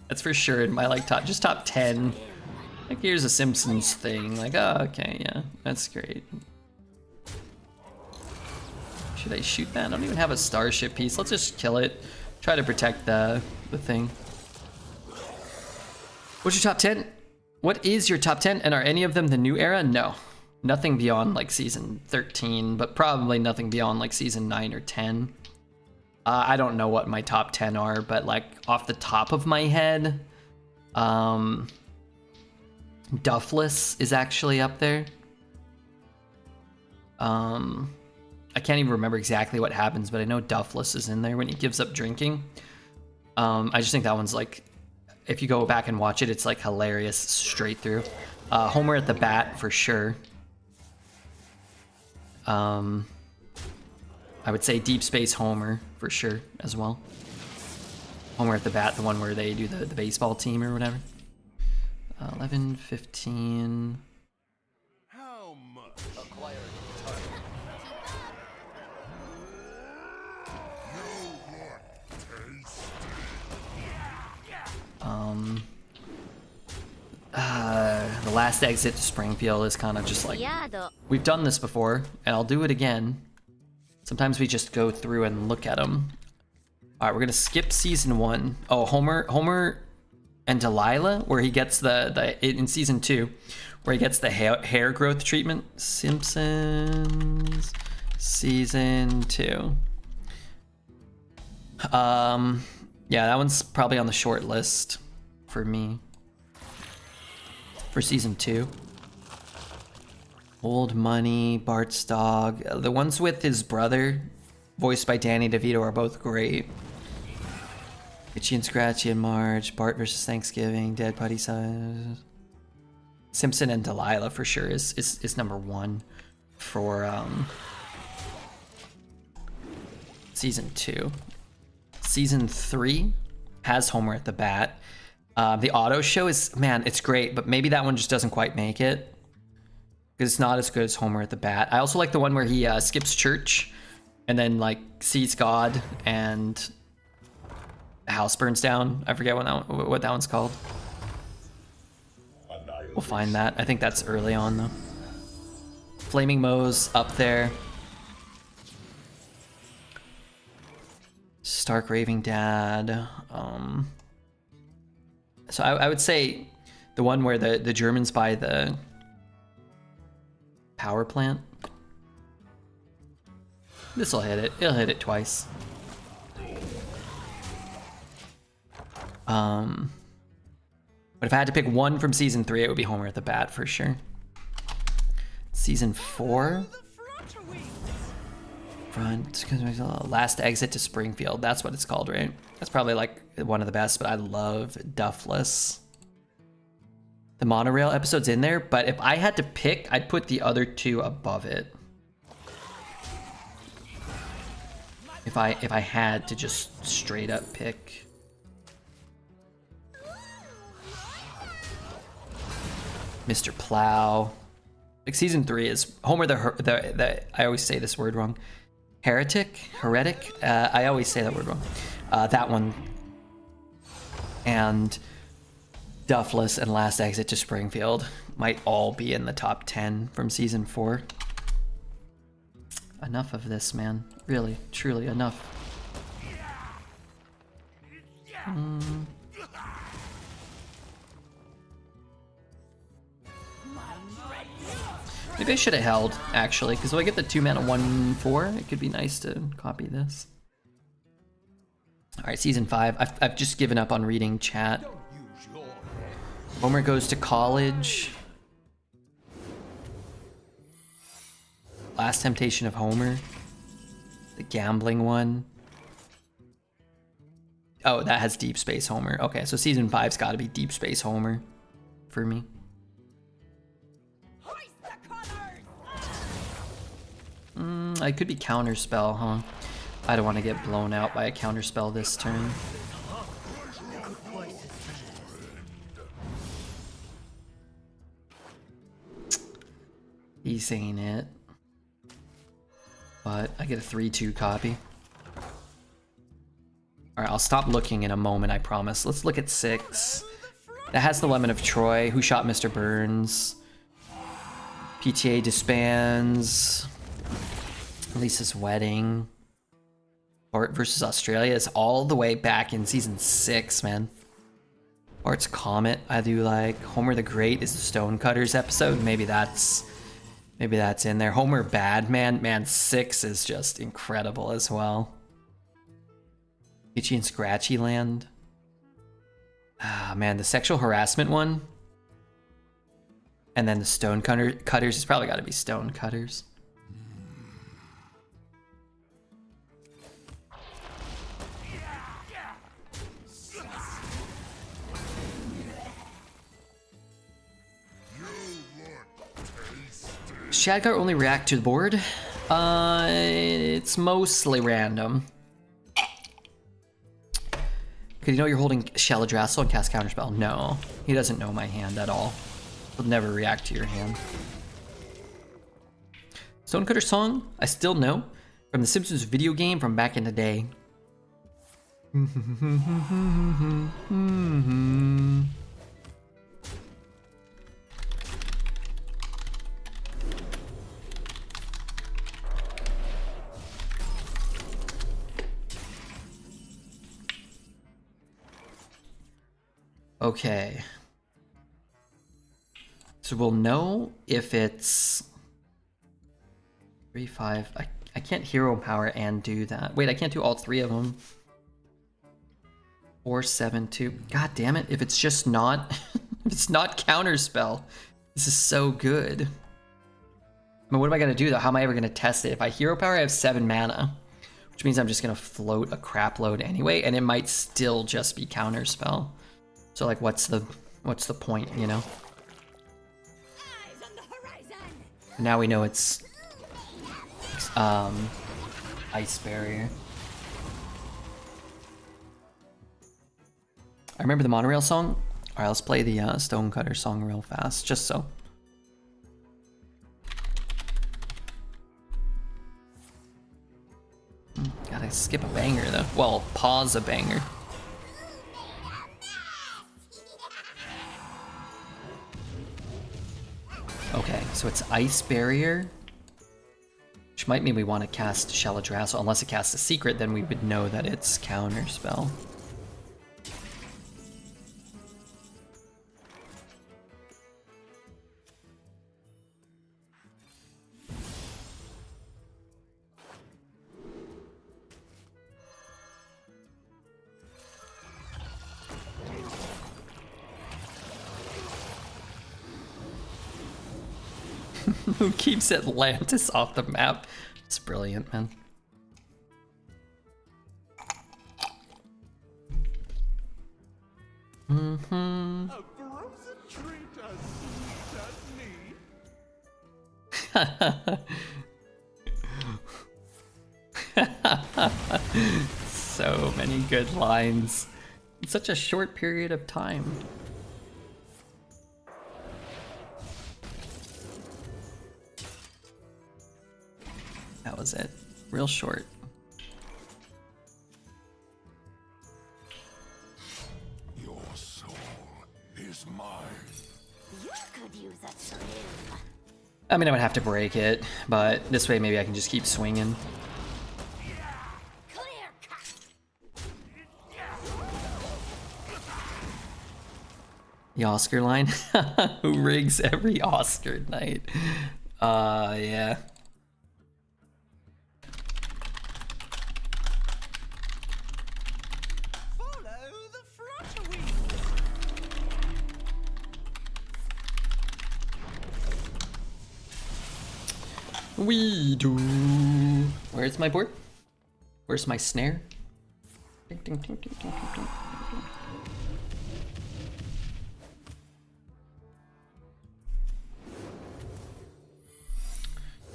Speaker 2: That's for sure in my like top 10. Like here's a Simpsons thing. Like, oh, okay, yeah, that's great. Should I shoot that? I don't even have a starship piece. Let's just kill it. Try to protect the thing. What's your top 10? What is your top 10? And are any of them the new era? No. Nothing beyond like season 13, but probably nothing beyond like season 9 or 10. I don't know what my top 10 are, but like off the top of my head, Duffless is actually up there. I can't even remember exactly what happens, but I know Duffless is in there when he gives up drinking. I just think that one's like, if you go back and watch it, it's like hilarious straight through. Homer at the bat for sure. I would say Deep Space Homer for sure as well. Homer at the bat, the one where they do the baseball team or whatever. 11, 15.
Speaker 3: How much?
Speaker 2: The last exit to Springfield is kind of just like, we've done this before, and I'll do it again. Sometimes we just go through and look at them. All right, we're gonna skip season 1. Oh, Homer and Delilah, where he gets in season 2, where he gets the hair growth treatment. Simpsons season 2. Yeah, that one's probably on the short list for me for season 2. Old Money, Bart's Dog. The ones with his brother, voiced by Danny DeVito, are both great. Itchy and Scratchy and Marge, Bart versus Thanksgiving, Dead Putty Size. Simpson and Delilah for sure is number 1 for season 2. Season 3 has Homer at the bat. The auto show is, man, it's great, but maybe that one just doesn't quite make it. Because it's not as good as Homer at the bat. I also like the one where he skips church and then like sees God and the house burns down. I forget what that one's called. We'll find that. I think that's early on though. Flaming Moe's up there. Stark Raving Dad. So I would say the one where the Germans buy the power plant. This will hit it. It'll hit it twice. But if I had to pick one from season 3, it would be Homer at the bat for sure. Season 4? Front, last exit to Springfield. That's what it's called, right? That's probably like one of the best, but I love Duffless. The monorail episode's in there, but if I had to pick, I'd put the other 2 above it. If I had to just straight up pick. Mr. Plow. Like season 3 is Homer the I always say this word wrong. Heretic? I always say that word wrong. That one. And Duffless and Last Exit to Springfield might all be in the top 10 from season 4. Enough of this, man. Really, truly enough. Maybe I should have held, actually, because if I get the 2 mana 1/4, it could be nice to copy this. Alright, season 5. I've just given up on reading chat. Homer goes to college. Last Temptation of Homer. The gambling one. Oh, that has Deep Space Homer. Okay, so season 5's got to be Deep Space Homer for me. I could be Counterspell, huh? I don't want to get blown out by a Counterspell this turn. He's saying it. But I get a 3/2 copy. Alright, I'll stop looking in a moment, I promise. Let's look at 6. That has the Lemon of Troy. Who Shot Mr. Burns? PTA disbands. Lisa's Wedding. Bart versus Australia is all the way back in season 6, man. Bart's Comet, I do like. Homer the Great is the Stonecutters episode. Maybe that's in there. Homer Bad Man 6 is just incredible as well. Itchy and Scratchy Land. Ah, man, the sexual harassment one. And then the Stonecutters. It's probably got to be Stonecutters. Shadgar only react to the board? It's mostly random. Could you know you're holding Shaladrassel and cast Counterspell? No, he doesn't know my hand at all. He'll never react to your hand. Stonecutter song? I still know. From the Simpsons video game from back in the day. Okay. So we'll know if it's 3/5. I can't hero power and do that. Wait, I can't do all 3 of them. 4/7/2. God damn it! If it's just not, if it's not Counterspell, this is so good. I mean, what am I gonna do though? How am I ever gonna test it? If I hero power, I have 7 mana, which means I'm just gonna float a crap load anyway, and it might still just be Counterspell. So like, what's the point, you know? Now we know it's Ice Barrier. I remember the monorail song. All right, let's play the Stonecutter song real fast, just so. Gotta skip a banger though. Well, pause a banger. Okay, so it's Ice Barrier, which might mean we want to cast Shaladrassel. Unless it casts a secret, then we would know that it's Counterspell. Who keeps Atlantis off the map? It's brilliant, man. Mm-hmm.
Speaker 3: A frozen treat as sweet as me.
Speaker 2: So many good lines in such a short period of time. That was it. Real short.
Speaker 3: Your soul is mine.
Speaker 1: You could use a trim.
Speaker 2: I mean, I would have to break it, but this way maybe I can just keep swinging.
Speaker 1: Clear cut.
Speaker 2: The Oscar line? Who rigs every Oscar night? Yeah.
Speaker 4: Follow the flutterwing.
Speaker 2: We do. Where's my board? Where's my snare? Ding, ding, ding, ding, ding, ding, ding.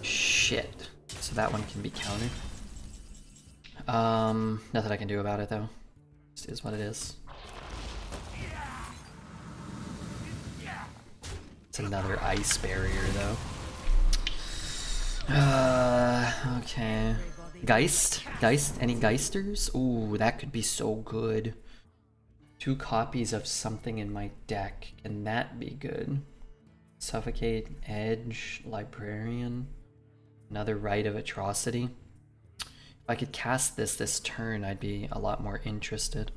Speaker 2: Shit. So that one can be countered. Nothing I can do about it though. Just is what it is. It's another ice barrier though. Okay. Geist? Geist? Any Geisters? Ooh, that could be so good. 2 copies of something in my deck. Can that be good? Suffocate, Edge, Librarian. Another Rite of Atrocity. If I could cast this turn, I'd be a lot more interested.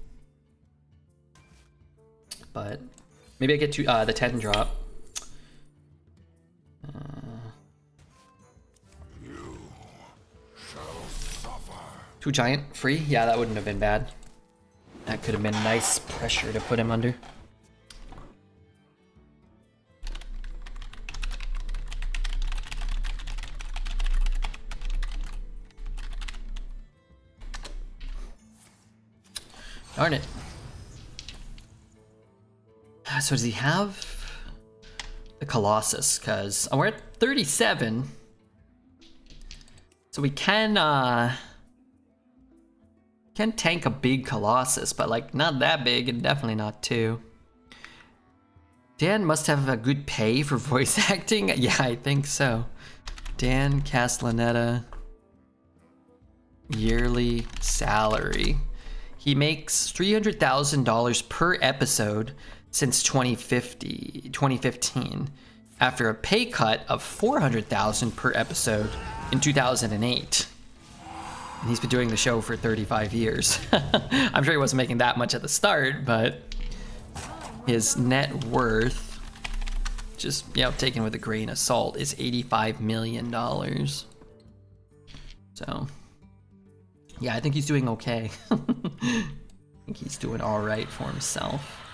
Speaker 2: But maybe I get to the 10 drop. Two giant free? Yeah, that wouldn't have been bad. That could have been nice pressure to put him under. Darn it. So does he have the Colossus? Because we're at 37. So we can tank a big Colossus, but like not that big and definitely not 2. Dan must have a good pay for voice acting. Yeah, I think so. Dan Castellaneta yearly salary. He makes $300,000 per episode since 2015, after a pay cut of $400,000 per episode in 2008. And he's been doing the show for 35 years. I'm sure he wasn't making that much at the start, but his net worth, just, you know, taken with a grain of salt, is $85 million. So, yeah, I think he's doing okay. I think he's doing all right for himself.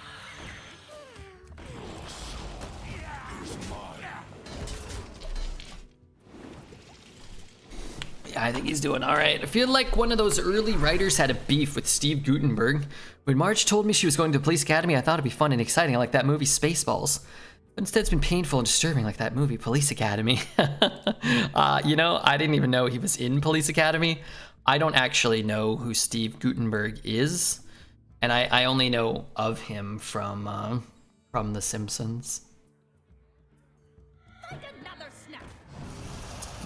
Speaker 2: I think he's doing all right. I feel like one of those early writers had a beef with Steve Guttenberg. When Marge told me she was going to Police Academy, I thought it'd be fun and exciting, like that movie Spaceballs. But instead it's been painful and disturbing, like that movie Police Academy. You know, I didn't even know he was in Police Academy. I don't actually know who Steve Guttenberg is. And I only know of him from The Simpsons.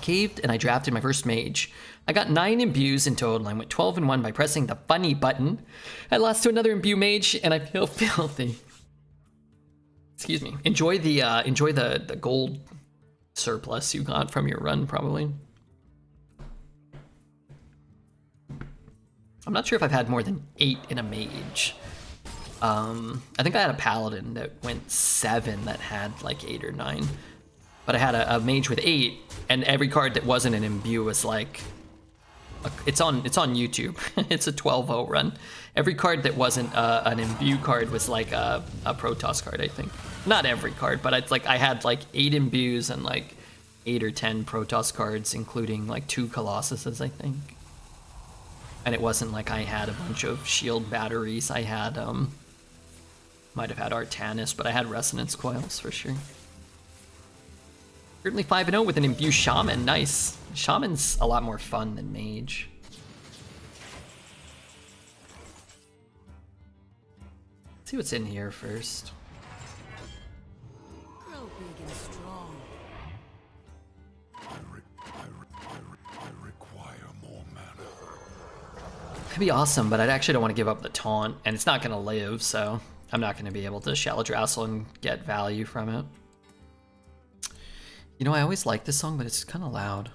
Speaker 2: Caved and I drafted my first mage. I got 9 imbues in total and I went 12-1 by pressing the funny button. I lost to another imbue mage and I feel filthy. Excuse me. Enjoy the gold surplus you got from your run, probably. I'm not sure if I've had more than 8 in a mage. I think I had a paladin that went 7 that had like 8 or 9. But I had a mage with 8, and every card that wasn't an imbue was like, it's on YouTube. It's a 12-0 run. Every card that wasn't an imbue card was like a Protoss card, I think. Not every card, but it's like I had like 8 imbues and like 8 or 10 Protoss cards, including like 2 Colossuses, I think. And it wasn't like I had a bunch of shield batteries. I had, might have had Artanis, but I had Resonance Coils for sure. Currently 5-0 with an Imbue Shaman, nice. Shaman's a lot more fun than Mage. Let's see what's in here first.
Speaker 4: Grow big and strong.
Speaker 3: I require more mana.
Speaker 2: Could be awesome, but I actually don't want to give up the taunt, and it's not going to live, so I'm not going to be able to Shallow Drassel and get value from it. You know, I always like this song, but it's kind of loud.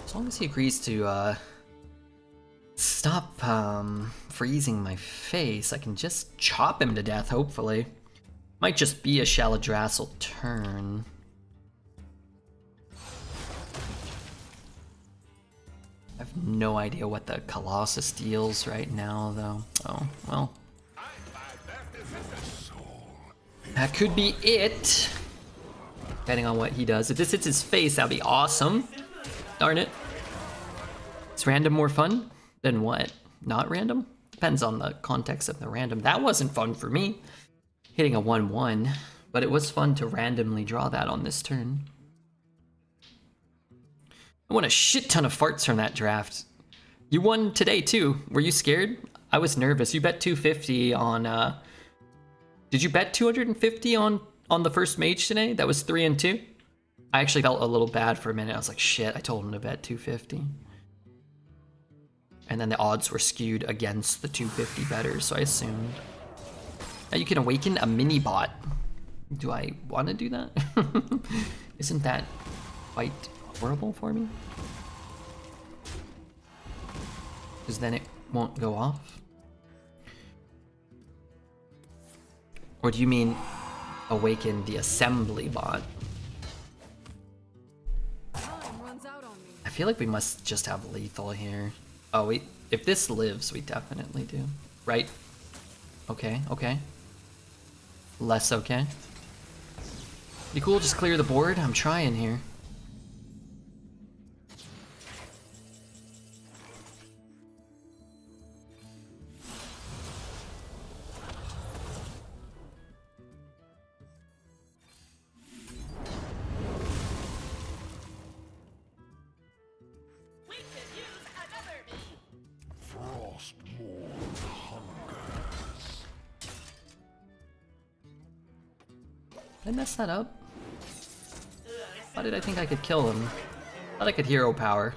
Speaker 2: As long as he agrees to stop freezing my face, I can just chop him to death, hopefully. Might just be a Shallow Drassel turn. I have no idea what the Colossus deals right now, though. Oh, well. That could be it. Depending on what he does. If this hits his face, that'd be awesome. Darn it. Is random more fun than what? Not random? Depends on the context of the random. That wasn't fun for me, hitting a 1-1, but it was fun to randomly draw that on this turn. I won a shit ton of farts from that draft. You won today too. Were you scared? I was nervous. You bet 250 on, did you bet 250 on the first mage today? That was 3-2. I actually felt a little bad for a minute. I was like, shit, I told him to bet 250. And then the odds were skewed against the 250 bettors, so I assumed. Now you can awaken a mini bot. Do I want to do that? Isn't that quite horrible for me? Because then it won't go off. Or do you mean awaken the assembly bot? I feel like we must just have lethal here. Oh, if this lives, we definitely do. Right? Okay, okay. Less okay. Be cool, just clear the board. I'm trying here. Did I mess that up? Why did I think I could kill him? Thought I could hero power.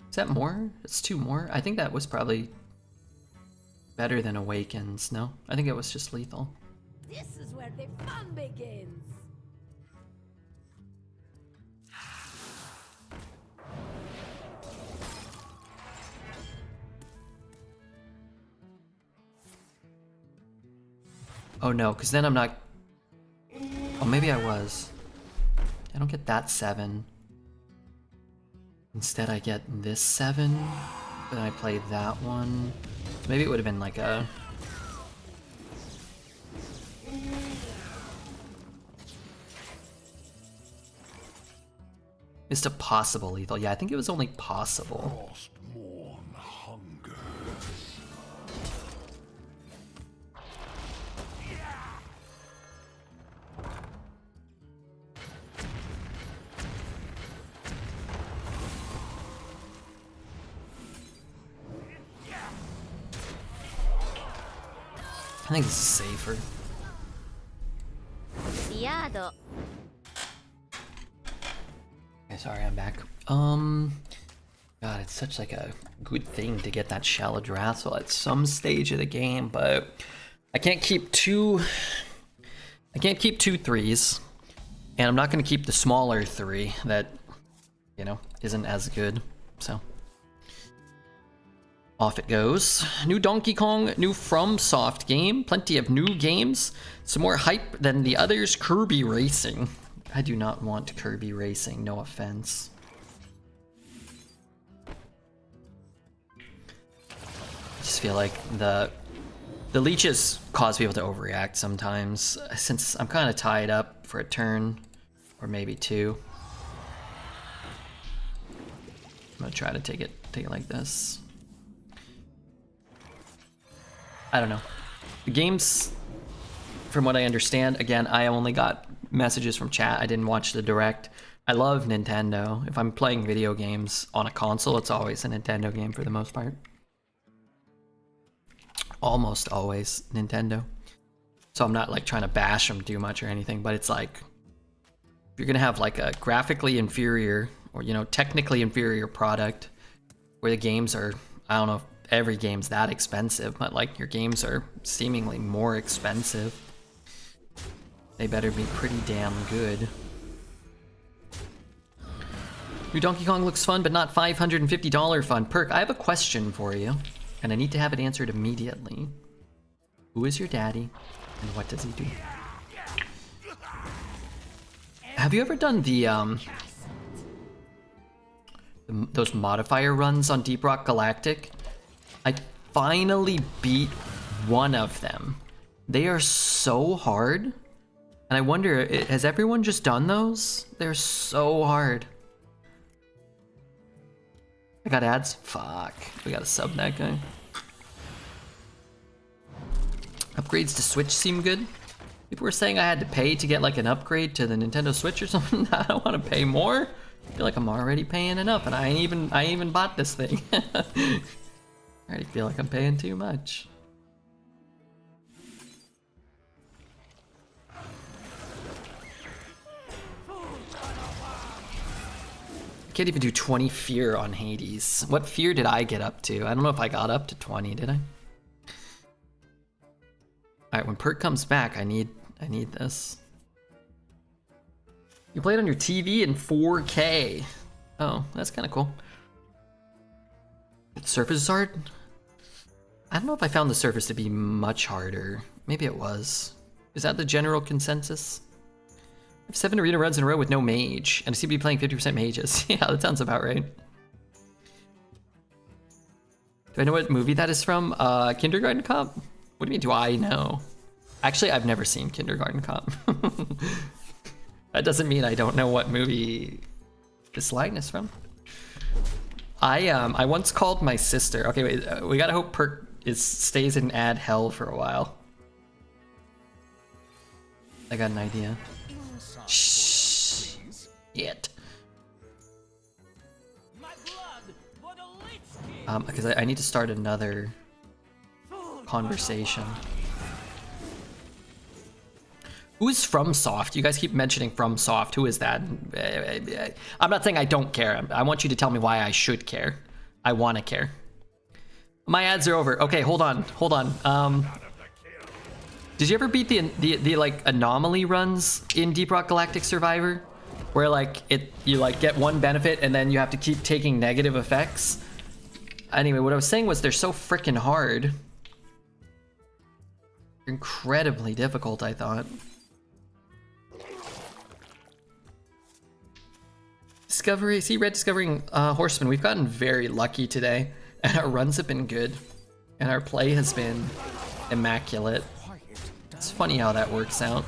Speaker 2: Is that more? It's 2 more? I think that was probably better than Awakens, no? I think it was just lethal.
Speaker 1: This is where the fun begins.
Speaker 2: Oh no, because then I'm not... Oh, maybe I was. I don't get that 7. Instead I get this 7. Then I play that one. Maybe it would have been like a... It's a possible lethal. Yeah, I think it was only possible. I think this is safer. Okay, sorry, I'm back. God, it's such like a good thing to get that Shallow Drassel at some stage of the game, but I can't keep two 3s, and I'm not gonna keep the smaller 3 that, you know, isn't as good, so. Off it goes. New Donkey Kong, new FromSoft game. Plenty of new games. Some more hype than the others. Kirby Racing. I do not want Kirby Racing, no offense. I just feel like the leeches cause people to overreact sometimes. Since I'm kind of tied up for a turn, or maybe two. I'm gonna try to take it like this. I don't know. The games, from what I understand, again, I only got messages from chat. I didn't watch the direct. I love Nintendo. If I'm playing video games on a console, it's always a Nintendo game for the most part. Almost always Nintendo. So I'm not like trying to bash them too much or anything, but it's like, if you're gonna have like a graphically inferior or, you know, technically inferior product where the games are, I don't know if every game's that expensive, but like your games are seemingly more expensive, they better be pretty damn good. New Donkey Kong looks fun, but not $550 fun. Perk, I have a question for you, and I need to have it answered immediately. Who is your daddy, and what does he do? Have you ever done the those modifier runs on Deep Rock Galactic? I finally beat one of them. They are so hard. And I wonder, has everyone just done those? They're so hard. I got ads? Fuck. We gotta sub that guy. Upgrades to Switch seem good. People were saying I had to pay to get like an upgrade to the Nintendo Switch or something. I don't want to pay more. I feel like I'm already paying enough, and I ain't even bought this thing. I already feel like I'm paying too much. I can't even do 20 fear on Hades. What fear did I get up to? I don't know if I got up to 20, did I? Alright, when Perk comes back, I need this. You play it on your TV in 4K. Oh, that's kind of cool. Surface is hard? I don't know if I found the surface to be much harder. Maybe it was. Is that the general consensus? I have 7 arena runs in a row with no mage, and I seem to be playing 50% mages. Yeah, that sounds about right. Do I know what movie that is from? Kindergarten Cop? What do you mean, do I know? Actually, I've never seen Kindergarten Cop. That doesn't mean I don't know what movie this line is from. I once called my sister. Okay, wait, we gotta hope Perk stays in ad hell for a while. I got an idea. Shh. Yet. Because I need to start another conversation. Who is FromSoft? You guys keep mentioning FromSoft. Who is that? I'm not saying I don't care. I want you to tell me why I should care. I want to care. My ads are over. Okay, hold on. Did you ever beat the like anomaly runs in Deep Rock Galactic Survivor, where like you like get one benefit and then you have to keep taking negative effects? Anyway, what I was saying was they're so freaking hard. Incredibly difficult, I thought. Discovery, see, Red discovering Horseman. We've gotten very lucky today, and our runs have been good, and our play has been immaculate. It's funny how that works out.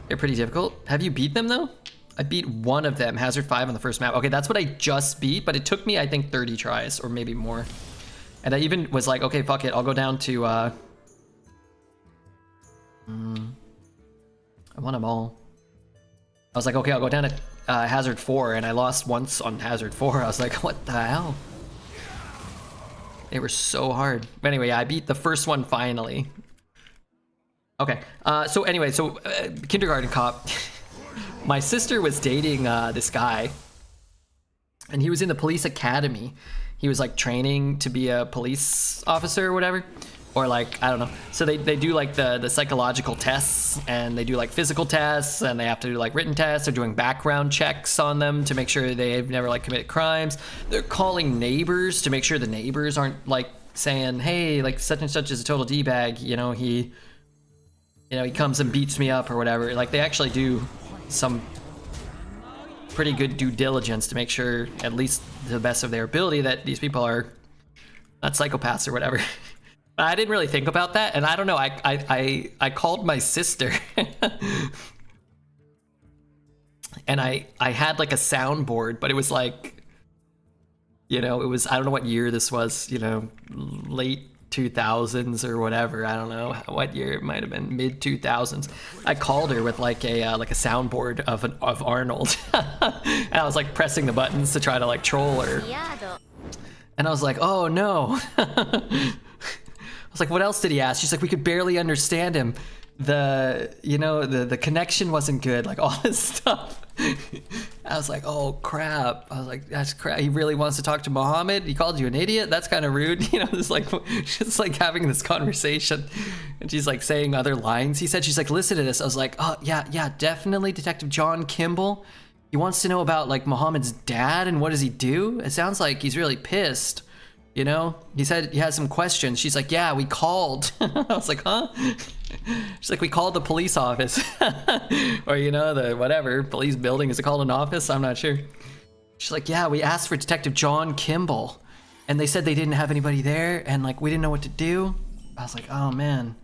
Speaker 2: They're pretty difficult. Have you beat them though? I beat one of them, Hazard 5 on the first map. Okay, that's what I just beat, but it took me, I think, 30 tries, or maybe more. And I even was like, okay, fuck it, I'll go down to, I won them all. I was like, okay, I'll go down to Hazard 4, and I lost once on Hazard 4. I was like, what the hell? They were so hard. But anyway, yeah, I beat the first one finally. Okay, so anyway, Kindergarten Cop. My sister was dating this guy, and he was in the police academy. He was like training to be a police officer or whatever. Or like, I don't know. So they do like the psychological tests, and they do like physical tests, and they have to do like written tests. They're doing background checks on them to make sure they've never like committed crimes. They're calling neighbors to make sure the neighbors aren't like saying, hey, like such and such is a total D-bag, he comes and beats me up or whatever. Like they actually do some pretty good due diligence to make sure, at least to the best of their ability, that these people are not psychopaths or whatever. I didn't really think about that, and I don't know, I called my sister and I had like a soundboard, but it was like, it was, I don't know what year this was, late 2000s or whatever. I don't know what year it might have been, mid 2000s. I called her with like a soundboard of Arnold, and I was like pressing the buttons to try to like troll her, and I was like, oh no. I was like, what else did he ask? She's like, we could barely understand him. The connection wasn't good, like all this stuff. I was like, oh crap. I was like, that's crap. He really wants to talk to Muhammad? He called you an idiot? That's kind of rude. It's like, just like having this conversation. And she's like saying other lines. She's like, listen to this. I was like, oh yeah, definitely Detective John Kimball. He wants to know about like Muhammad's dad and what does he do? It sounds like he's really pissed. He said he has some questions. She's like, yeah, we called. I was like, huh? She's like, we called the police office. Or, the whatever, police building. Is it called an office? I'm not sure. She's like, yeah, we asked for Detective John Kimball. And they said they didn't have anybody there. And like, we didn't know what to do. I was like, oh man,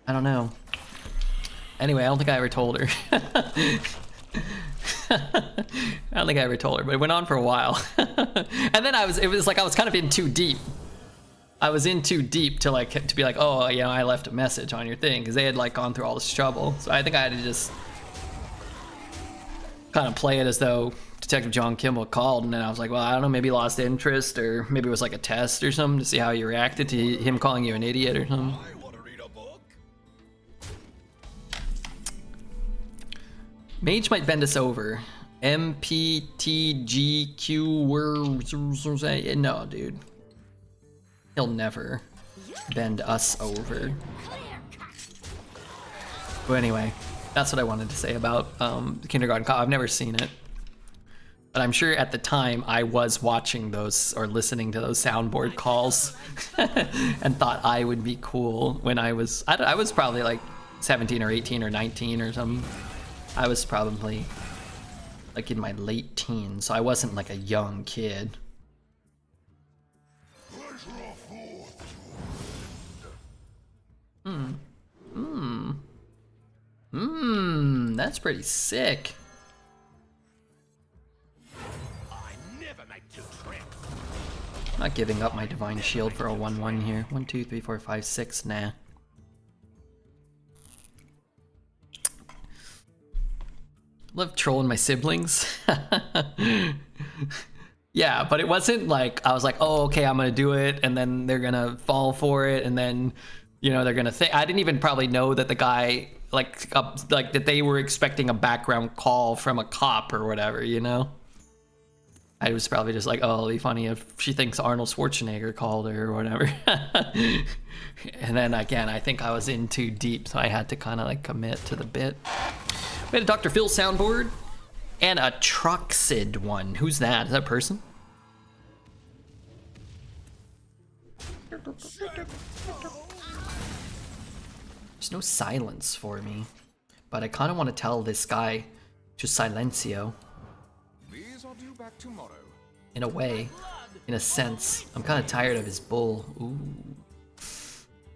Speaker 2: I don't know. Anyway, I don't think I ever told her. I don't think I ever told her, but it went on for a while. And then it was like I was kind of in too deep. I was in too deep to be like, oh, I left a message on your thing, because they had like gone through all this trouble. So I think I had to just kind of play it as though Detective John Kimball called, and then I was like, well, I don't know, maybe he lost interest, or maybe it was like a test or something to see how you reacted to him calling you an idiot or something. Mage might bend us over. MPTGQ. No, dude. He'll never bend us over. But anyway, that's what I wanted to say about Kindergarten Cop. I've never seen it. But I'm sure at the time I was watching those or listening to those soundboard calls and thought I would be cool when I was probably like 17 or 18 or 19 or something. I was probably like in my late teens, so I wasn't like a young kid. That's pretty sick. I'm not giving up my Divine Shield for a 1/1 here. 1, 2, 3, 4, 5, 6, nah. Love trolling my siblings. Yeah, but it wasn't like I was like, oh, okay, I'm gonna do it, and then they're gonna fall for it, and then they're gonna think. I didn't even probably know that the guy like that they were expecting a background call from a cop or whatever. I was probably just like, oh, it'll be funny if she thinks Arnold Schwarzenegger called her or whatever. And then again, I think I was in too deep, so I had to kind of like commit to the bit. We had a Dr. Phil soundboard and a Troxid one. Who's that? Is that a person? There's no silence for me, but I kind of want to tell this guy to silencio.
Speaker 3: These are due back tomorrow.
Speaker 2: In a way, in a sense. I'm kind of tired of his bull. Ooh.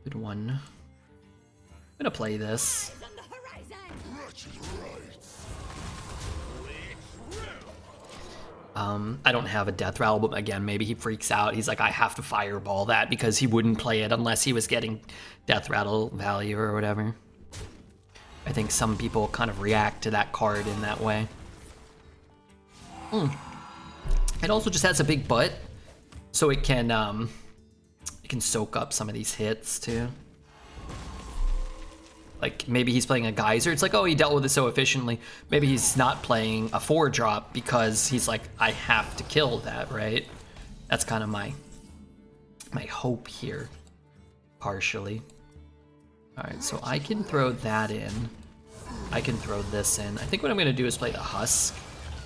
Speaker 2: Good one. I'm gonna play this. I don't have a death rattle, but again, maybe he freaks out. He's like, I have to fireball that, because he wouldn't play it unless he was getting death rattle value or whatever. I think some people kind of react to that card in that way. It also just has a big butt, so it can soak up some of these hits too. Like maybe he's playing a geyser. It's like, oh, he dealt with it so efficiently. Maybe he's not playing a 4-drop because he's like, I have to kill that, right? That's kind of my hope here. partially. Alright, so I can throw that in. I can throw this in. I think what I'm going to do is play the Husk,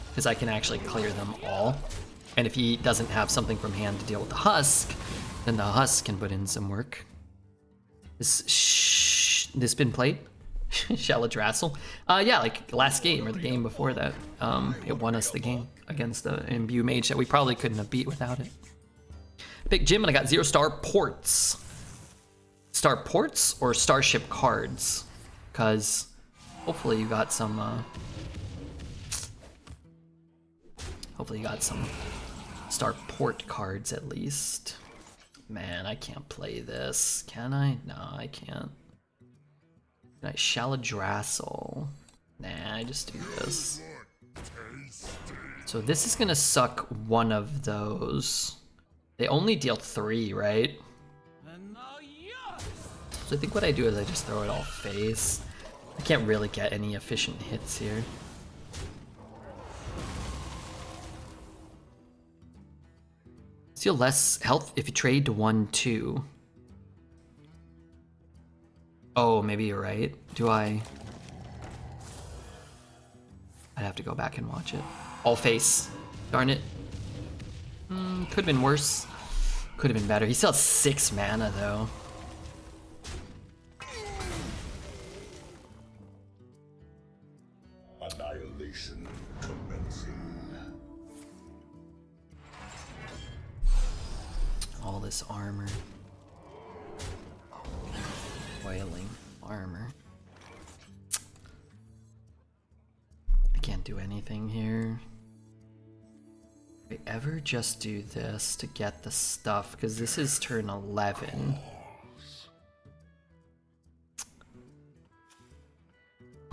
Speaker 2: because I can actually clear them all. And if he doesn't have something from hand to deal with the Husk, then the Husk can put in some work. This been played? Shaladrassel? Yeah, like last game or the game before that. It won us the game against the Imbue Mage that we probably couldn't have beat without it. Pick Jim and I got 0-star ports. Star ports or starship cards? Because hopefully you got some star port cards at least. Man, I can't play this. Can I? No, I can't. Can I Shaladrassel? Nah, I just do this. So this is gonna suck one of those. They only deal 3, right? So I think what I do is I just throw it all face. I can't really get any efficient hits here. Deal less health if you trade to 1-2. Oh, maybe you're right. Do I? I'd have to go back and watch it. All face. Darn it. Could have been worse. Could have been better. He still has 6 mana though.
Speaker 3: Annihilation commencing.
Speaker 2: All this armor. Wailing armor. I can't do anything here. If I ever just do this to get the stuff, because this is turn 11.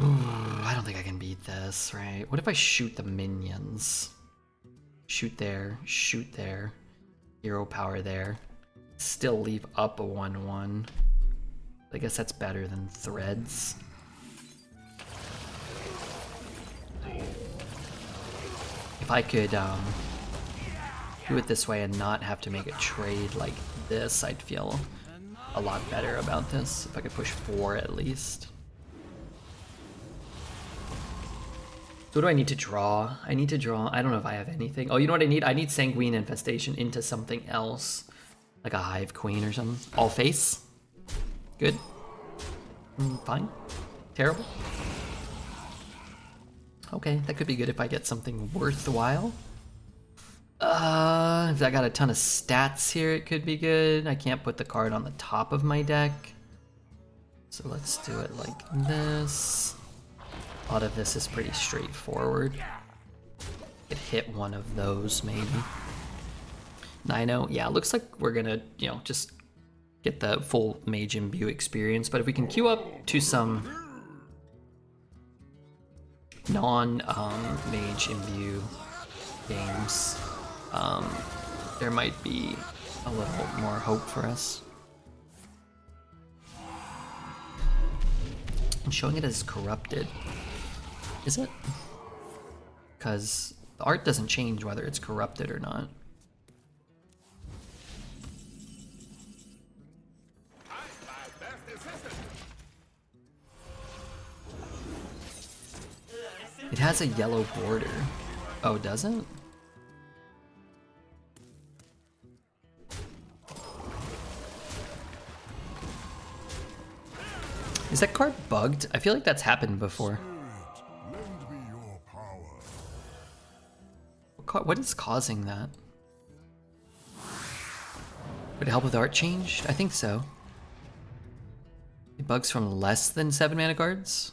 Speaker 2: Ooh, I don't think I can beat this, right? What if I shoot the minions? Shoot there, hero power there. Still leave up a 1-1. I guess that's better than threads. If I could do it this way and not have to make a trade like this, I'd feel a lot better about this. If I could push 4 at least. So what do I need to draw? I need to draw, I don't know if I have anything. Oh, you know what I need? I need Sanguine Infestation into something else. Like a Hive Queen or something. All face? Good. Fine. Terrible. Okay, that could be good if I get something worthwhile. If I got a ton of stats here, it could be good. I can't put the card on the top of my deck. So let's do it like this. A lot of this is pretty straightforward. Could hit one of those maybe. Nino, yeah, looks like we're gonna, you know, just get the full Mage Imbue experience. But if we can queue up to some non-Mage Imbue games, there might be a little more hope for us. I'm showing it as corrupted. Is it? Because the art doesn't change whether it's corrupted or not. It has a yellow border. Oh, does it? Is that card bugged? I feel like that's happened before. What is causing that? Would it help with art change? I think so. It bugs from less than 7 mana cards?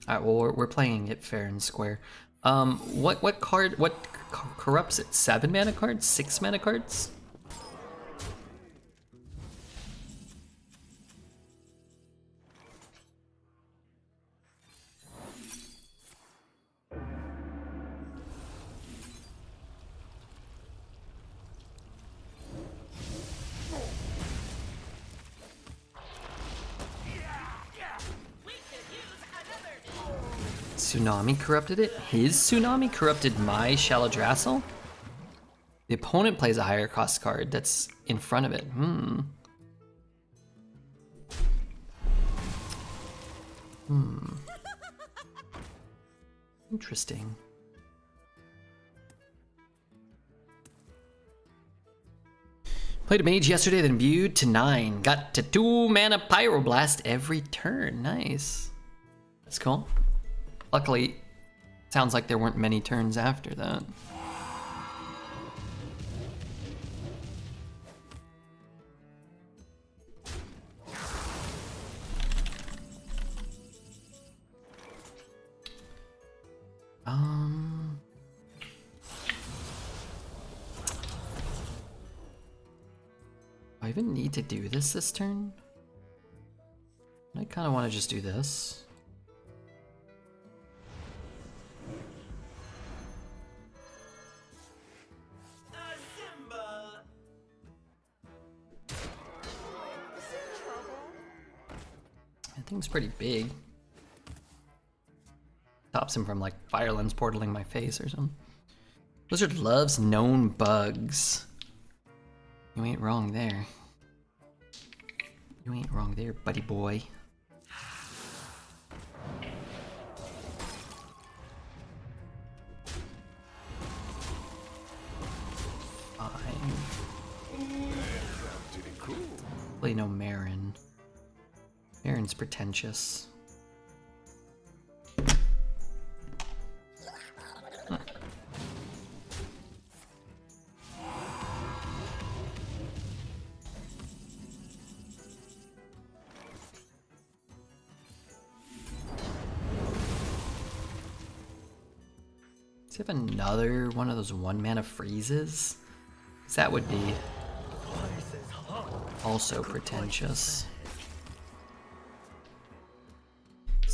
Speaker 2: Alright, well, we're playing it fair and square. What card, what corrupts it? 7 mana cards? 6 mana cards? Tsunami corrupted it? His Tsunami corrupted my Shaladrassel? The opponent plays a higher cost card that's in front of it. Interesting. Played a mage yesterday, then imbued to 9. Got to 2 mana pyroblast every turn. Nice. That's cool. Luckily, sounds like there weren't many turns after that. Do I even need to do this turn? I kind of want to just do this. That thing's pretty big. Stops him from like fire lens portaling my face or something. Blizzard loves known bugs. You ain't wrong there. You ain't wrong there, buddy boy. Fine. Play no Marin. Marin's pretentious. Does he have another one of those 1 mana freezes? 'Cause that would be also pretentious.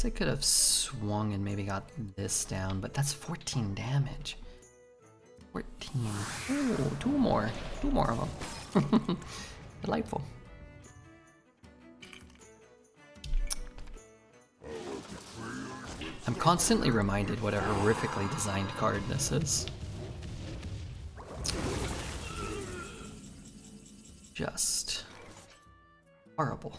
Speaker 2: I could have swung and maybe got this down, but that's 14 damage. 14. Ooh, two more of them. Delightful. I'm constantly reminded what a horrifically designed card this is. Just horrible.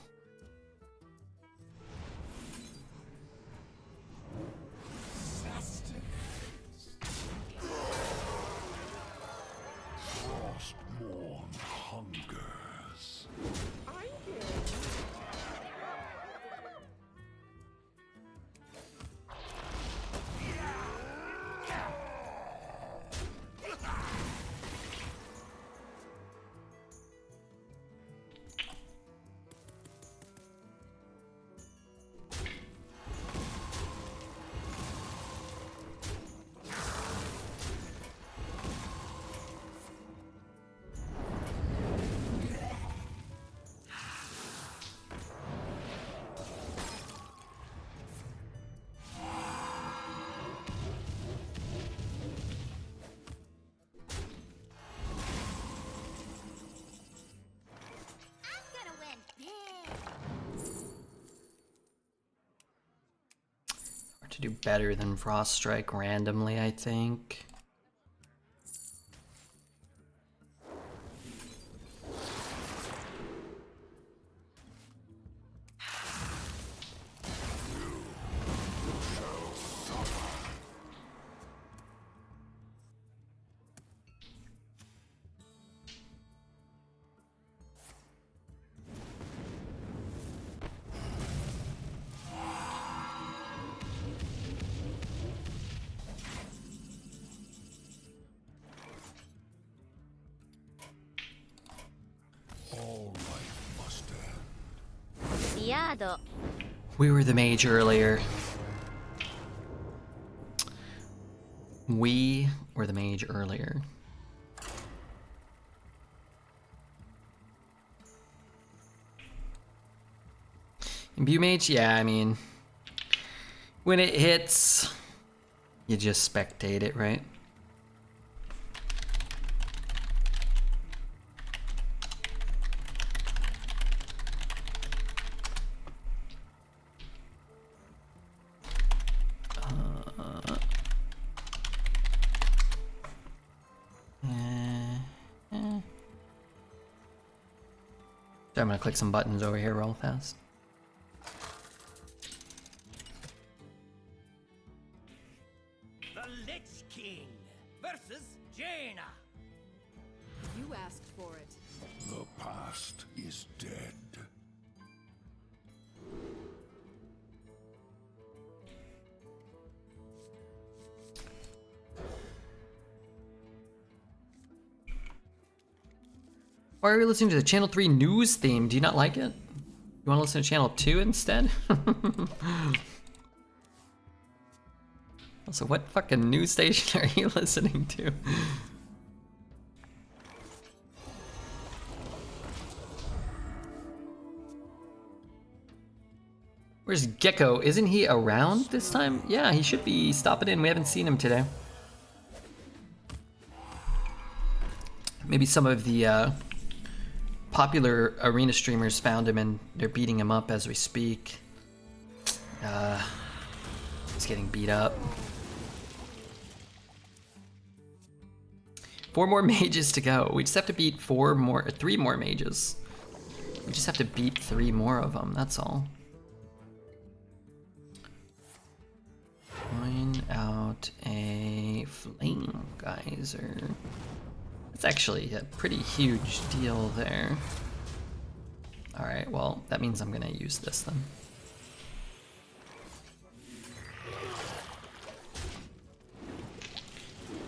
Speaker 2: To do better than Frost Strike randomly, I think. We were the mage earlier. We were the mage earlier. Imbue mage? Yeah, I mean, when it hits, you just spectate it, right? So I'm gonna click some buttons over here real fast.
Speaker 1: asked for it.
Speaker 3: The past is dead.
Speaker 2: Why are we listening to the Channel 3 news theme? Do you not like it? You want to listen to Channel 2 instead? Also, what fucking news station are you listening to? Where's Gecko? Isn't he around this time? Yeah, he should be stopping in. We haven't seen him today. Maybe some of the popular arena streamers found him and they're beating him up as we speak. He's getting beat up. 4 more mages to go. We just have to beat 3 more mages. We just have to beat 3 more of them, that's all. Find out a flame geyser. That's actually a pretty huge deal there. Alright, well, that means I'm gonna use this then.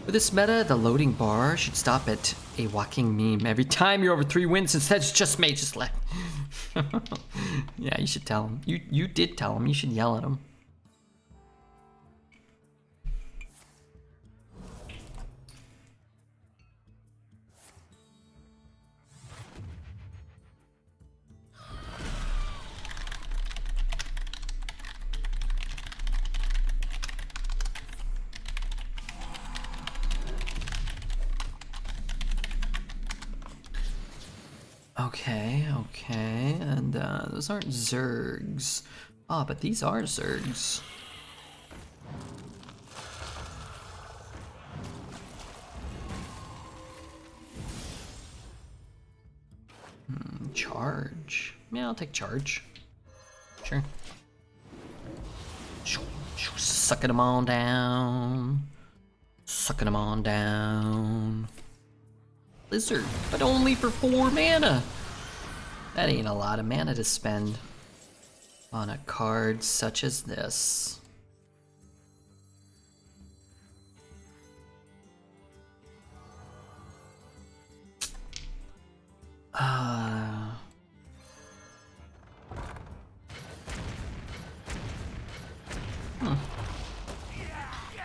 Speaker 2: With this meta, the loading bar should stop at a walking meme. Every time you're over 3 wins, instead it's just mages left. Yeah, you should tell him. You did tell him. You should yell at him. Okay, and those aren't Zergs. Ah, but these are Zergs. Charge. Yeah, I'll take charge. Sure. Sucking them on down. Sucking them on down. Lizard, but only for 4 mana. That ain't a lot of mana to spend on a card such as this.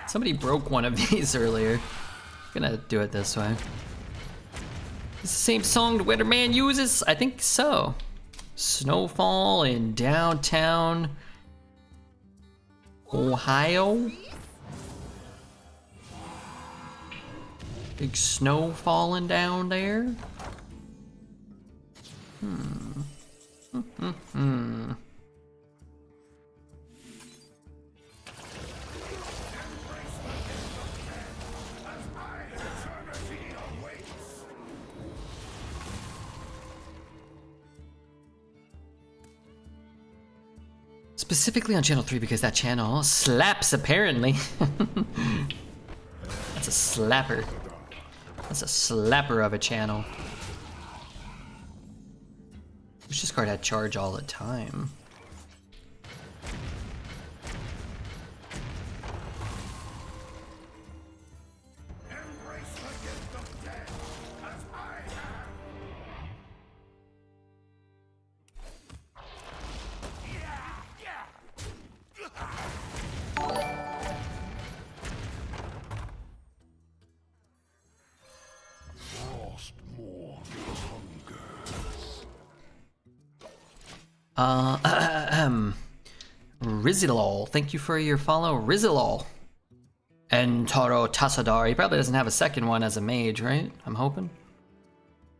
Speaker 2: Somebody broke one of these earlier. I'm gonna do it this way. It's the same song the Weatherman uses? I think so. Snowfall in downtown Ohio. Big snow falling down there. Specifically on Channel 3 because that channel slaps, apparently. That's a slapper. That's a slapper of a channel. Wish this card had charge all the time. Rizilol, thank you for your follow, Rizilol. And Taro Tassadar, he probably doesn't have a second one as a mage, right? I'm hoping.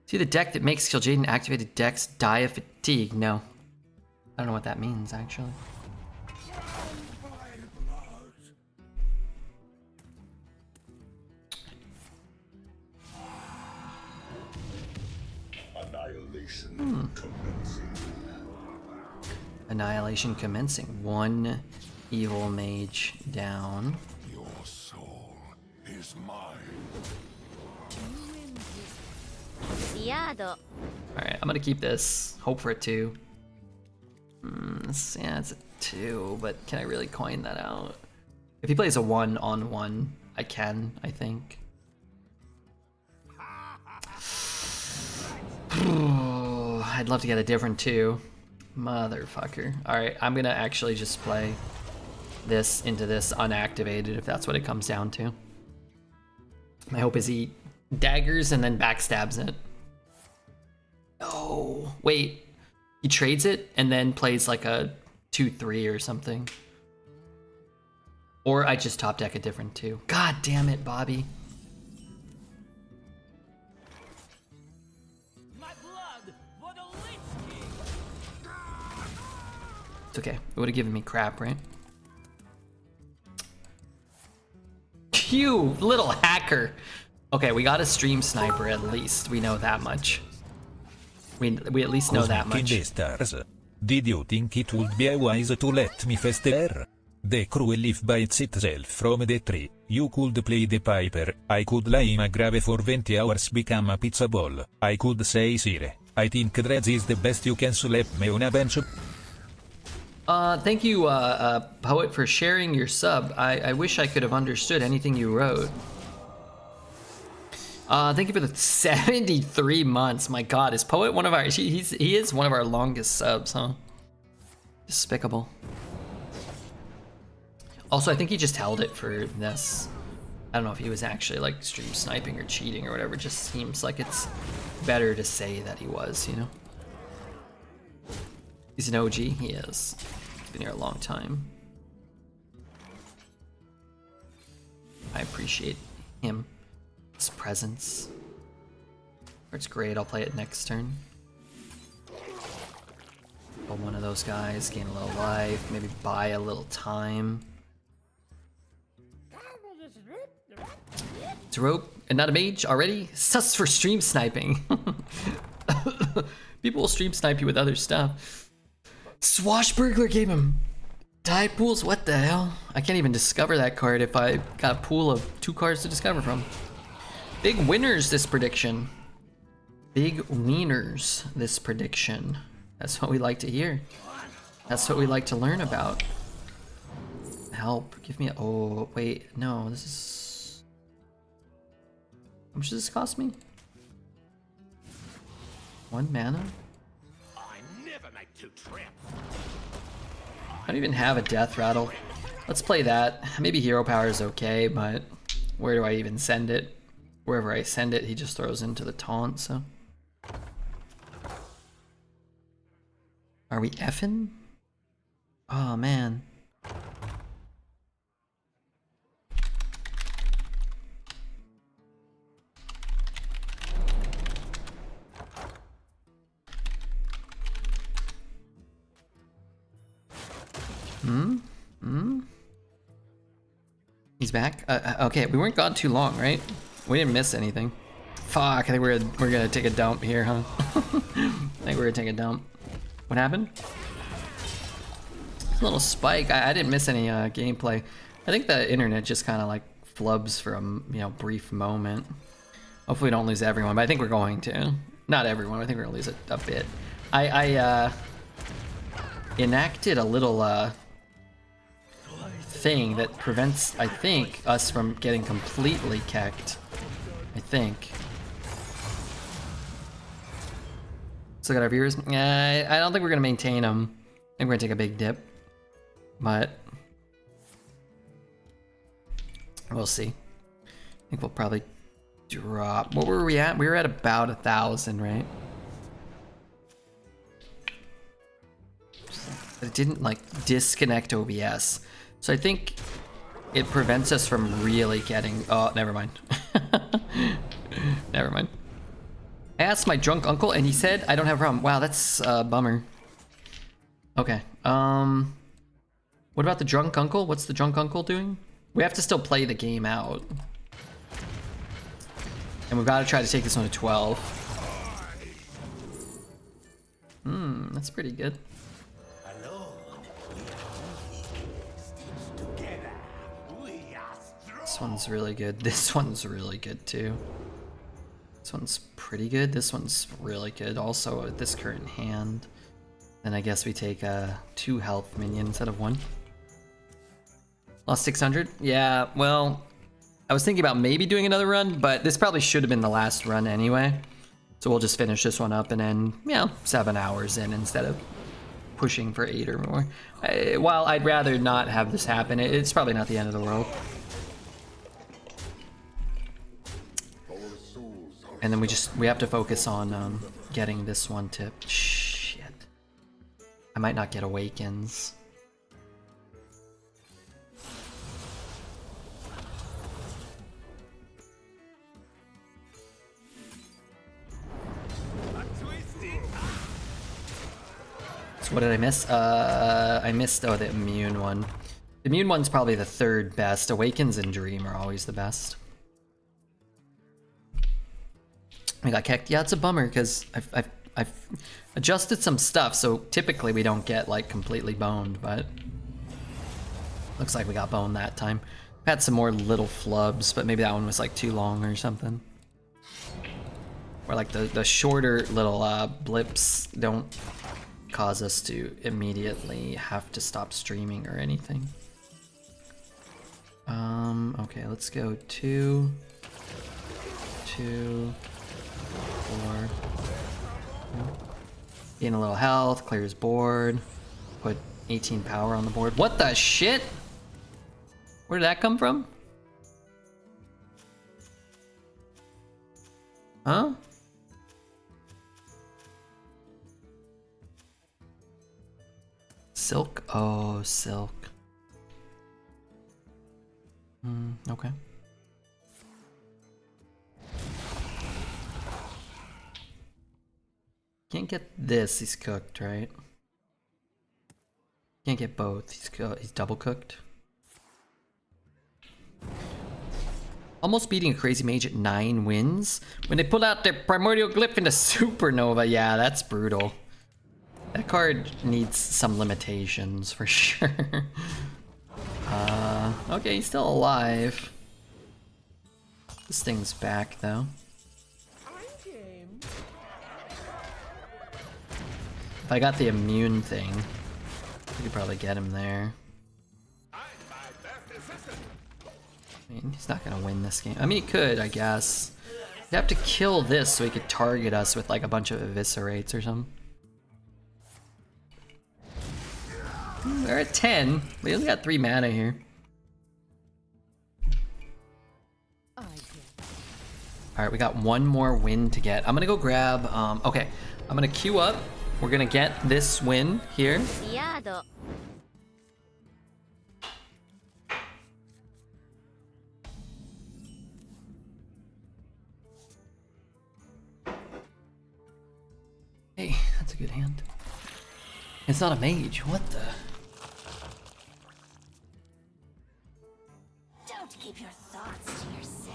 Speaker 2: See the deck that makes Kil'jaeden activated decks die of fatigue? No. I don't know what that means, actually. Annihilation commencing. 1 evil mage down.
Speaker 3: Your soul is mine.
Speaker 2: Alright, I'm gonna keep this. Hope for a 2. Yeah, it's a 2, but can I really coin that out? If he plays a 1-on-1, I can, I think. I'd love to get a different 2. Motherfucker. Alright, I'm gonna actually just play this into this unactivated if that's what it comes down to. My hope is he daggers and then backstabs it. Oh, wait. He trades it and then plays like a 2-3 or something. Or I just top deck a different 2. God damn it, Bobby.
Speaker 4: My blood for the Lich King.
Speaker 2: It's okay. It would have given me crap, right? You little hacker. Okay, we got a stream sniper at least. We know that much. We at least know that much.
Speaker 5: Stars. Did you think it would be wise to let me fester? The crew live by itself from the tree. You could play the piper. I could lie in a grave for 20 hours, become a pizza ball. I could say Sire, I think Dredge is the best you can slap me on a bench.
Speaker 2: Thank you, Poet, for sharing your sub. I wish I could have understood anything you wrote. Thank you for the 73 months. My God, is Poet one of our? He is one of our longest subs, huh? Despicable. Also, I think he just held it for this. I don't know if he was actually like stream sniping or cheating or whatever. It just seems like it's better to say that he was, you know? He's an OG. He is. He's been here a long time. I appreciate him. His presence. It's great. I'll play it next turn. Pull one of those guys, gain a little life, maybe buy a little time. It's a rope and not a mage already? Sus for stream sniping. People will stream snipe you with other stuff. Swashbuckler gave him tide pools? What the hell? I can't even discover that card if I got a pool of 2 cards to discover from. Big winners this prediction. Big wieners this prediction. That's what we like to hear. That's what we like to learn about. Help. Give me a... Oh, wait. No, this is... How much does this cost me? 1 mana?
Speaker 3: I never make 2 trips.
Speaker 2: I don't even have a death rattle. Let's play that. Maybe hero power is okay, but where do I even send it? Wherever I send it, he just throws into the taunt, so. Are we effing? Oh, man. He's back? Okay, we weren't gone too long, right? We didn't miss anything. Fuck, I think we're gonna take a dump here, huh? I think we're gonna take a dump. What happened? A little spike. I didn't miss any gameplay. I think the internet just kind of like flubs for a brief moment. Hopefully we don't lose everyone, but I think we're going to. Not everyone, I think we're gonna lose a bit. I enacted a little thing that prevents, I think, us from getting completely kecked. I think. Let's look at our viewers. I don't think we're gonna maintain them. I think we're gonna take a big dip, but we'll see. I think we'll probably drop. What were we at? We were at about 1,000, right? It didn't like disconnect OBS, so I think it prevents us from really getting. Oh, never mind. Never mind. I asked my drunk uncle and he said I don't have a problem. Wow, that's a bummer. Okay. What about the drunk uncle? What's the drunk uncle doing? We have to still play the game out. And we've got to try to take this one to 12. That's pretty good. This one's really good. This one's really good too. This one's pretty good. This one's really good also at this current hand. Then I guess we take a 2 health minion instead of 1. Lost 600? Yeah, well, I was thinking about maybe doing another run, but this probably should have been the last run anyway. So we'll just finish this one up and then, 7 hours in instead of pushing for 8 or more. While I'd rather not have this happen, it's probably not the end of the world. And then we have to focus on getting this one to... Shit. I might not get Awakens. So what did I miss? I missed, the immune one. The immune one's probably the 3rd best. Awakens and Dream are always the best. I got kicked. Yeah, it's a bummer because I've adjusted some stuff, so typically we don't get like completely boned, but looks like we got boned that time. Had some more little flubs, but maybe that one was like too long or something. Or like the shorter little blips don't cause us to immediately have to stop streaming or anything. Okay, let's go 2, 2, 4. Gain a little health, clears board, put 18 power on the board. What the shit? Where did that come from? Huh? Silk? Oh, silk. Okay. Can't get this, he's cooked, right? Can't get both, he's double cooked. Almost beating a crazy mage at 9 wins. When they pull out their primordial glyph into supernova, yeah, that's brutal. That card needs some limitations for sure. Okay, he's still alive. This thing's back though. If I got the immune thing, we could probably get him there. I mean, he's not gonna win this game. I mean, he could, I guess. You'd have to kill this so he could target us with like a bunch of eviscerates or something. We're at 10. We only got 3 mana here. Alright, we got 1 more win to get. I'm gonna go grab, okay. I'm gonna queue up. We're gonna get this win here. Hey, that's a good hand. It's not a mage, what the?
Speaker 1: Don't keep your thoughts to yourself.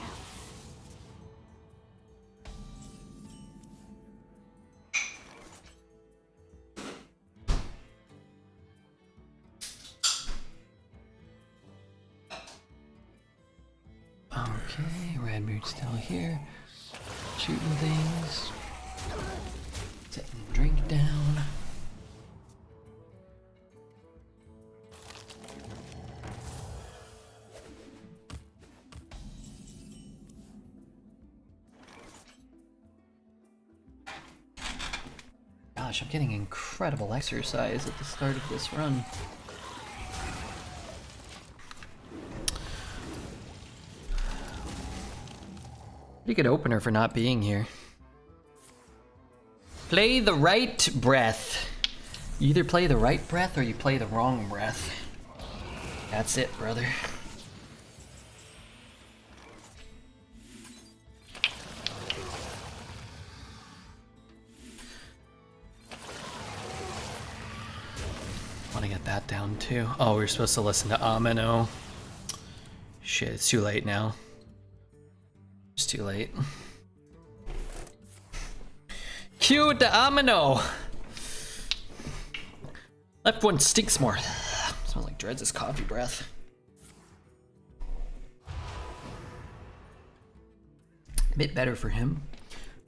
Speaker 2: Okay, Redbeard's still here. Shooting things. Setting drink down. Gosh, I'm getting incredible exercise at the start of this run. Pretty good opener for not being here. Play the right breath. You either play the right breath or you play the wrong breath. That's it, brother. Want to get that down too. Oh, we're supposed to listen to Amino. Shit, it's too late now. It's too late. Cue the Amino! Left one stinks more. Smells like Dreads' coffee breath. A bit better for him.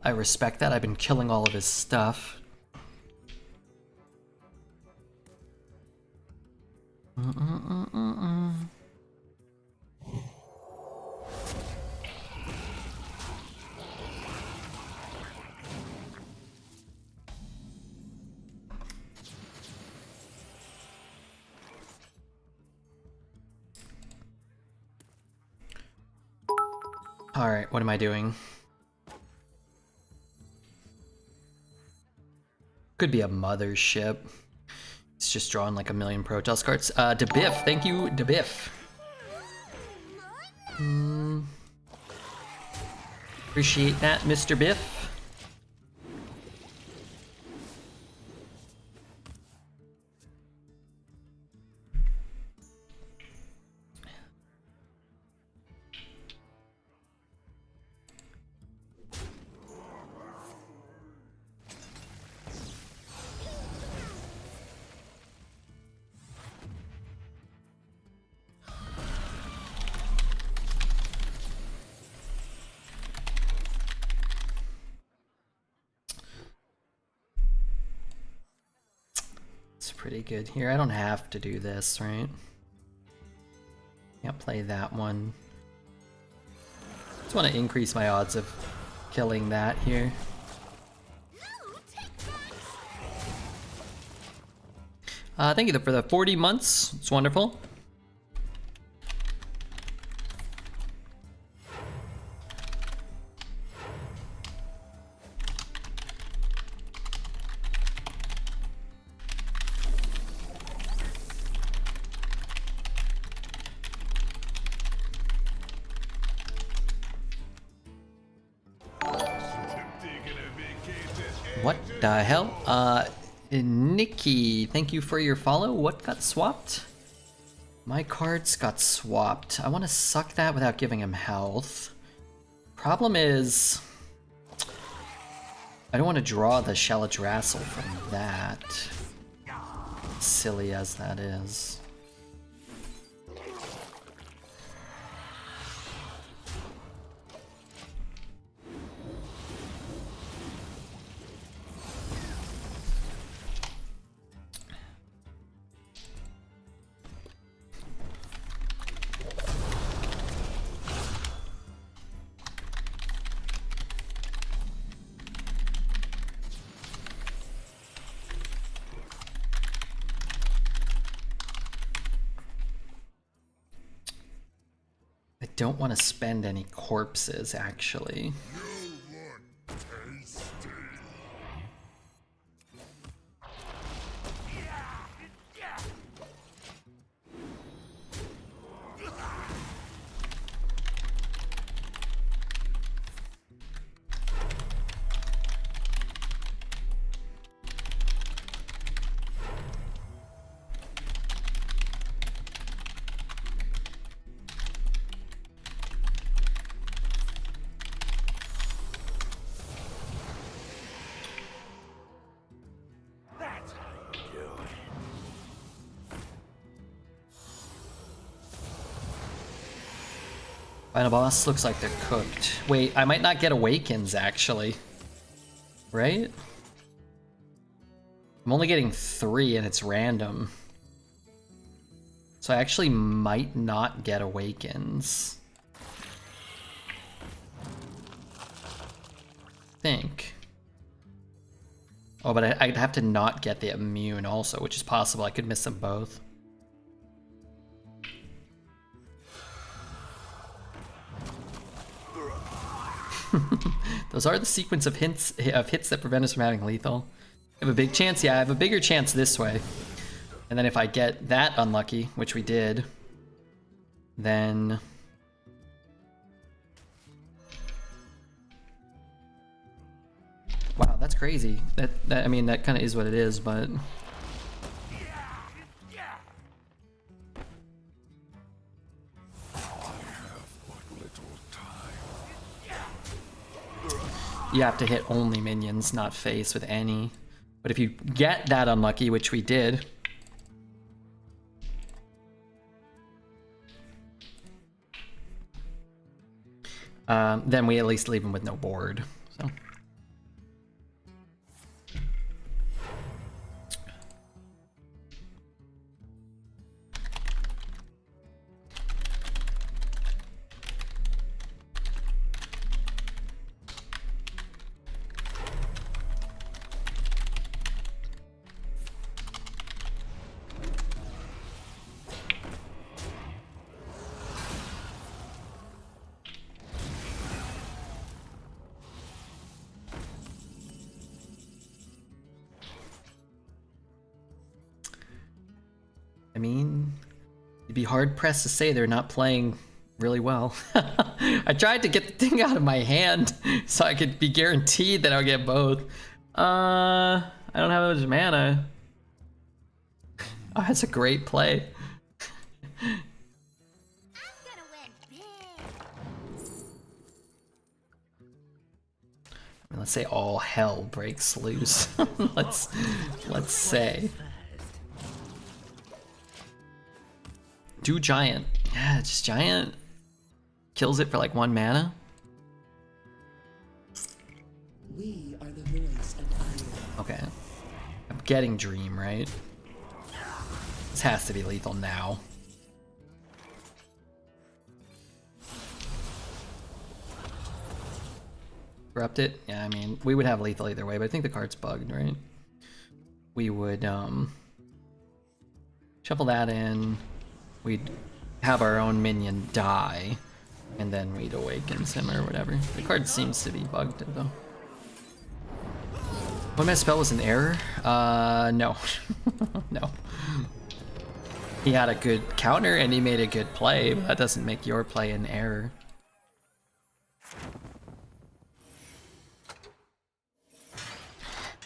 Speaker 2: I respect that. I've been killing all of his stuff. Alright, what am I doing? Could be a mothership. It's just drawing like a million Protoss cards. DeBiff, thank you, DeBiff. Appreciate that, Mr. Biff. Pretty good here. I don't have to do this, right? Can't play that one. Just want to increase my odds of killing that here. Thank you for the 40 months. It's wonderful. What the hell? Nikki, thank you for your follow. What got swapped? My cards got swapped. I want to suck that without giving him health. Problem is, I don't want to draw the Shaladrassel from that. Silly as that is. Don't want to spend any corpses, actually. Final boss looks like they're cooked. Wait, I might not get Awakens, actually. Right? I'm only getting 3 and it's random. So I actually might not get Awakens. Think. Oh, but I'd have to not get the immune also, which is possible. I could miss them both. Those are the sequence of hits that prevent us from having lethal. I have a big chance. Yeah, I have a bigger chance this way. And then if I get that unlucky, which we did, then wow, that's crazy. That I mean, that kind of is what it is, but you have to hit only minions, not face with any. But if you get that unlucky, which we did, then we at least leave him with no board. So I mean, you'd be hard pressed to say they're not playing really well. I tried to get the thing out of my hand so I could be guaranteed that I'll get both. I don't have much mana. Oh, that's a great play.
Speaker 1: I'm gonna win big.
Speaker 2: I mean, let's say all hell breaks loose. let's say. Do giant. Yeah, just giant. Kills it for like 1 mana.
Speaker 6: We are the voice of iron.
Speaker 2: Okay. I'm getting dream, right? This has to be lethal now. Corrupt it? Yeah, I mean, we would have lethal either way, but I think the card's bugged, right? We would shuffle that in. We'd have our own minion die, and then we'd awaken him or whatever. The card seems to be bugged though. One mana spell was an error? No. No. He had a good counter and he made a good play, but that doesn't make your play an error.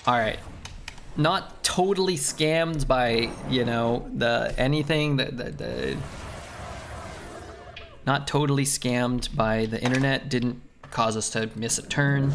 Speaker 2: Alright. Not totally scammed by, you know, the anything, not totally scammed by the internet, didn't cause us to miss a turn.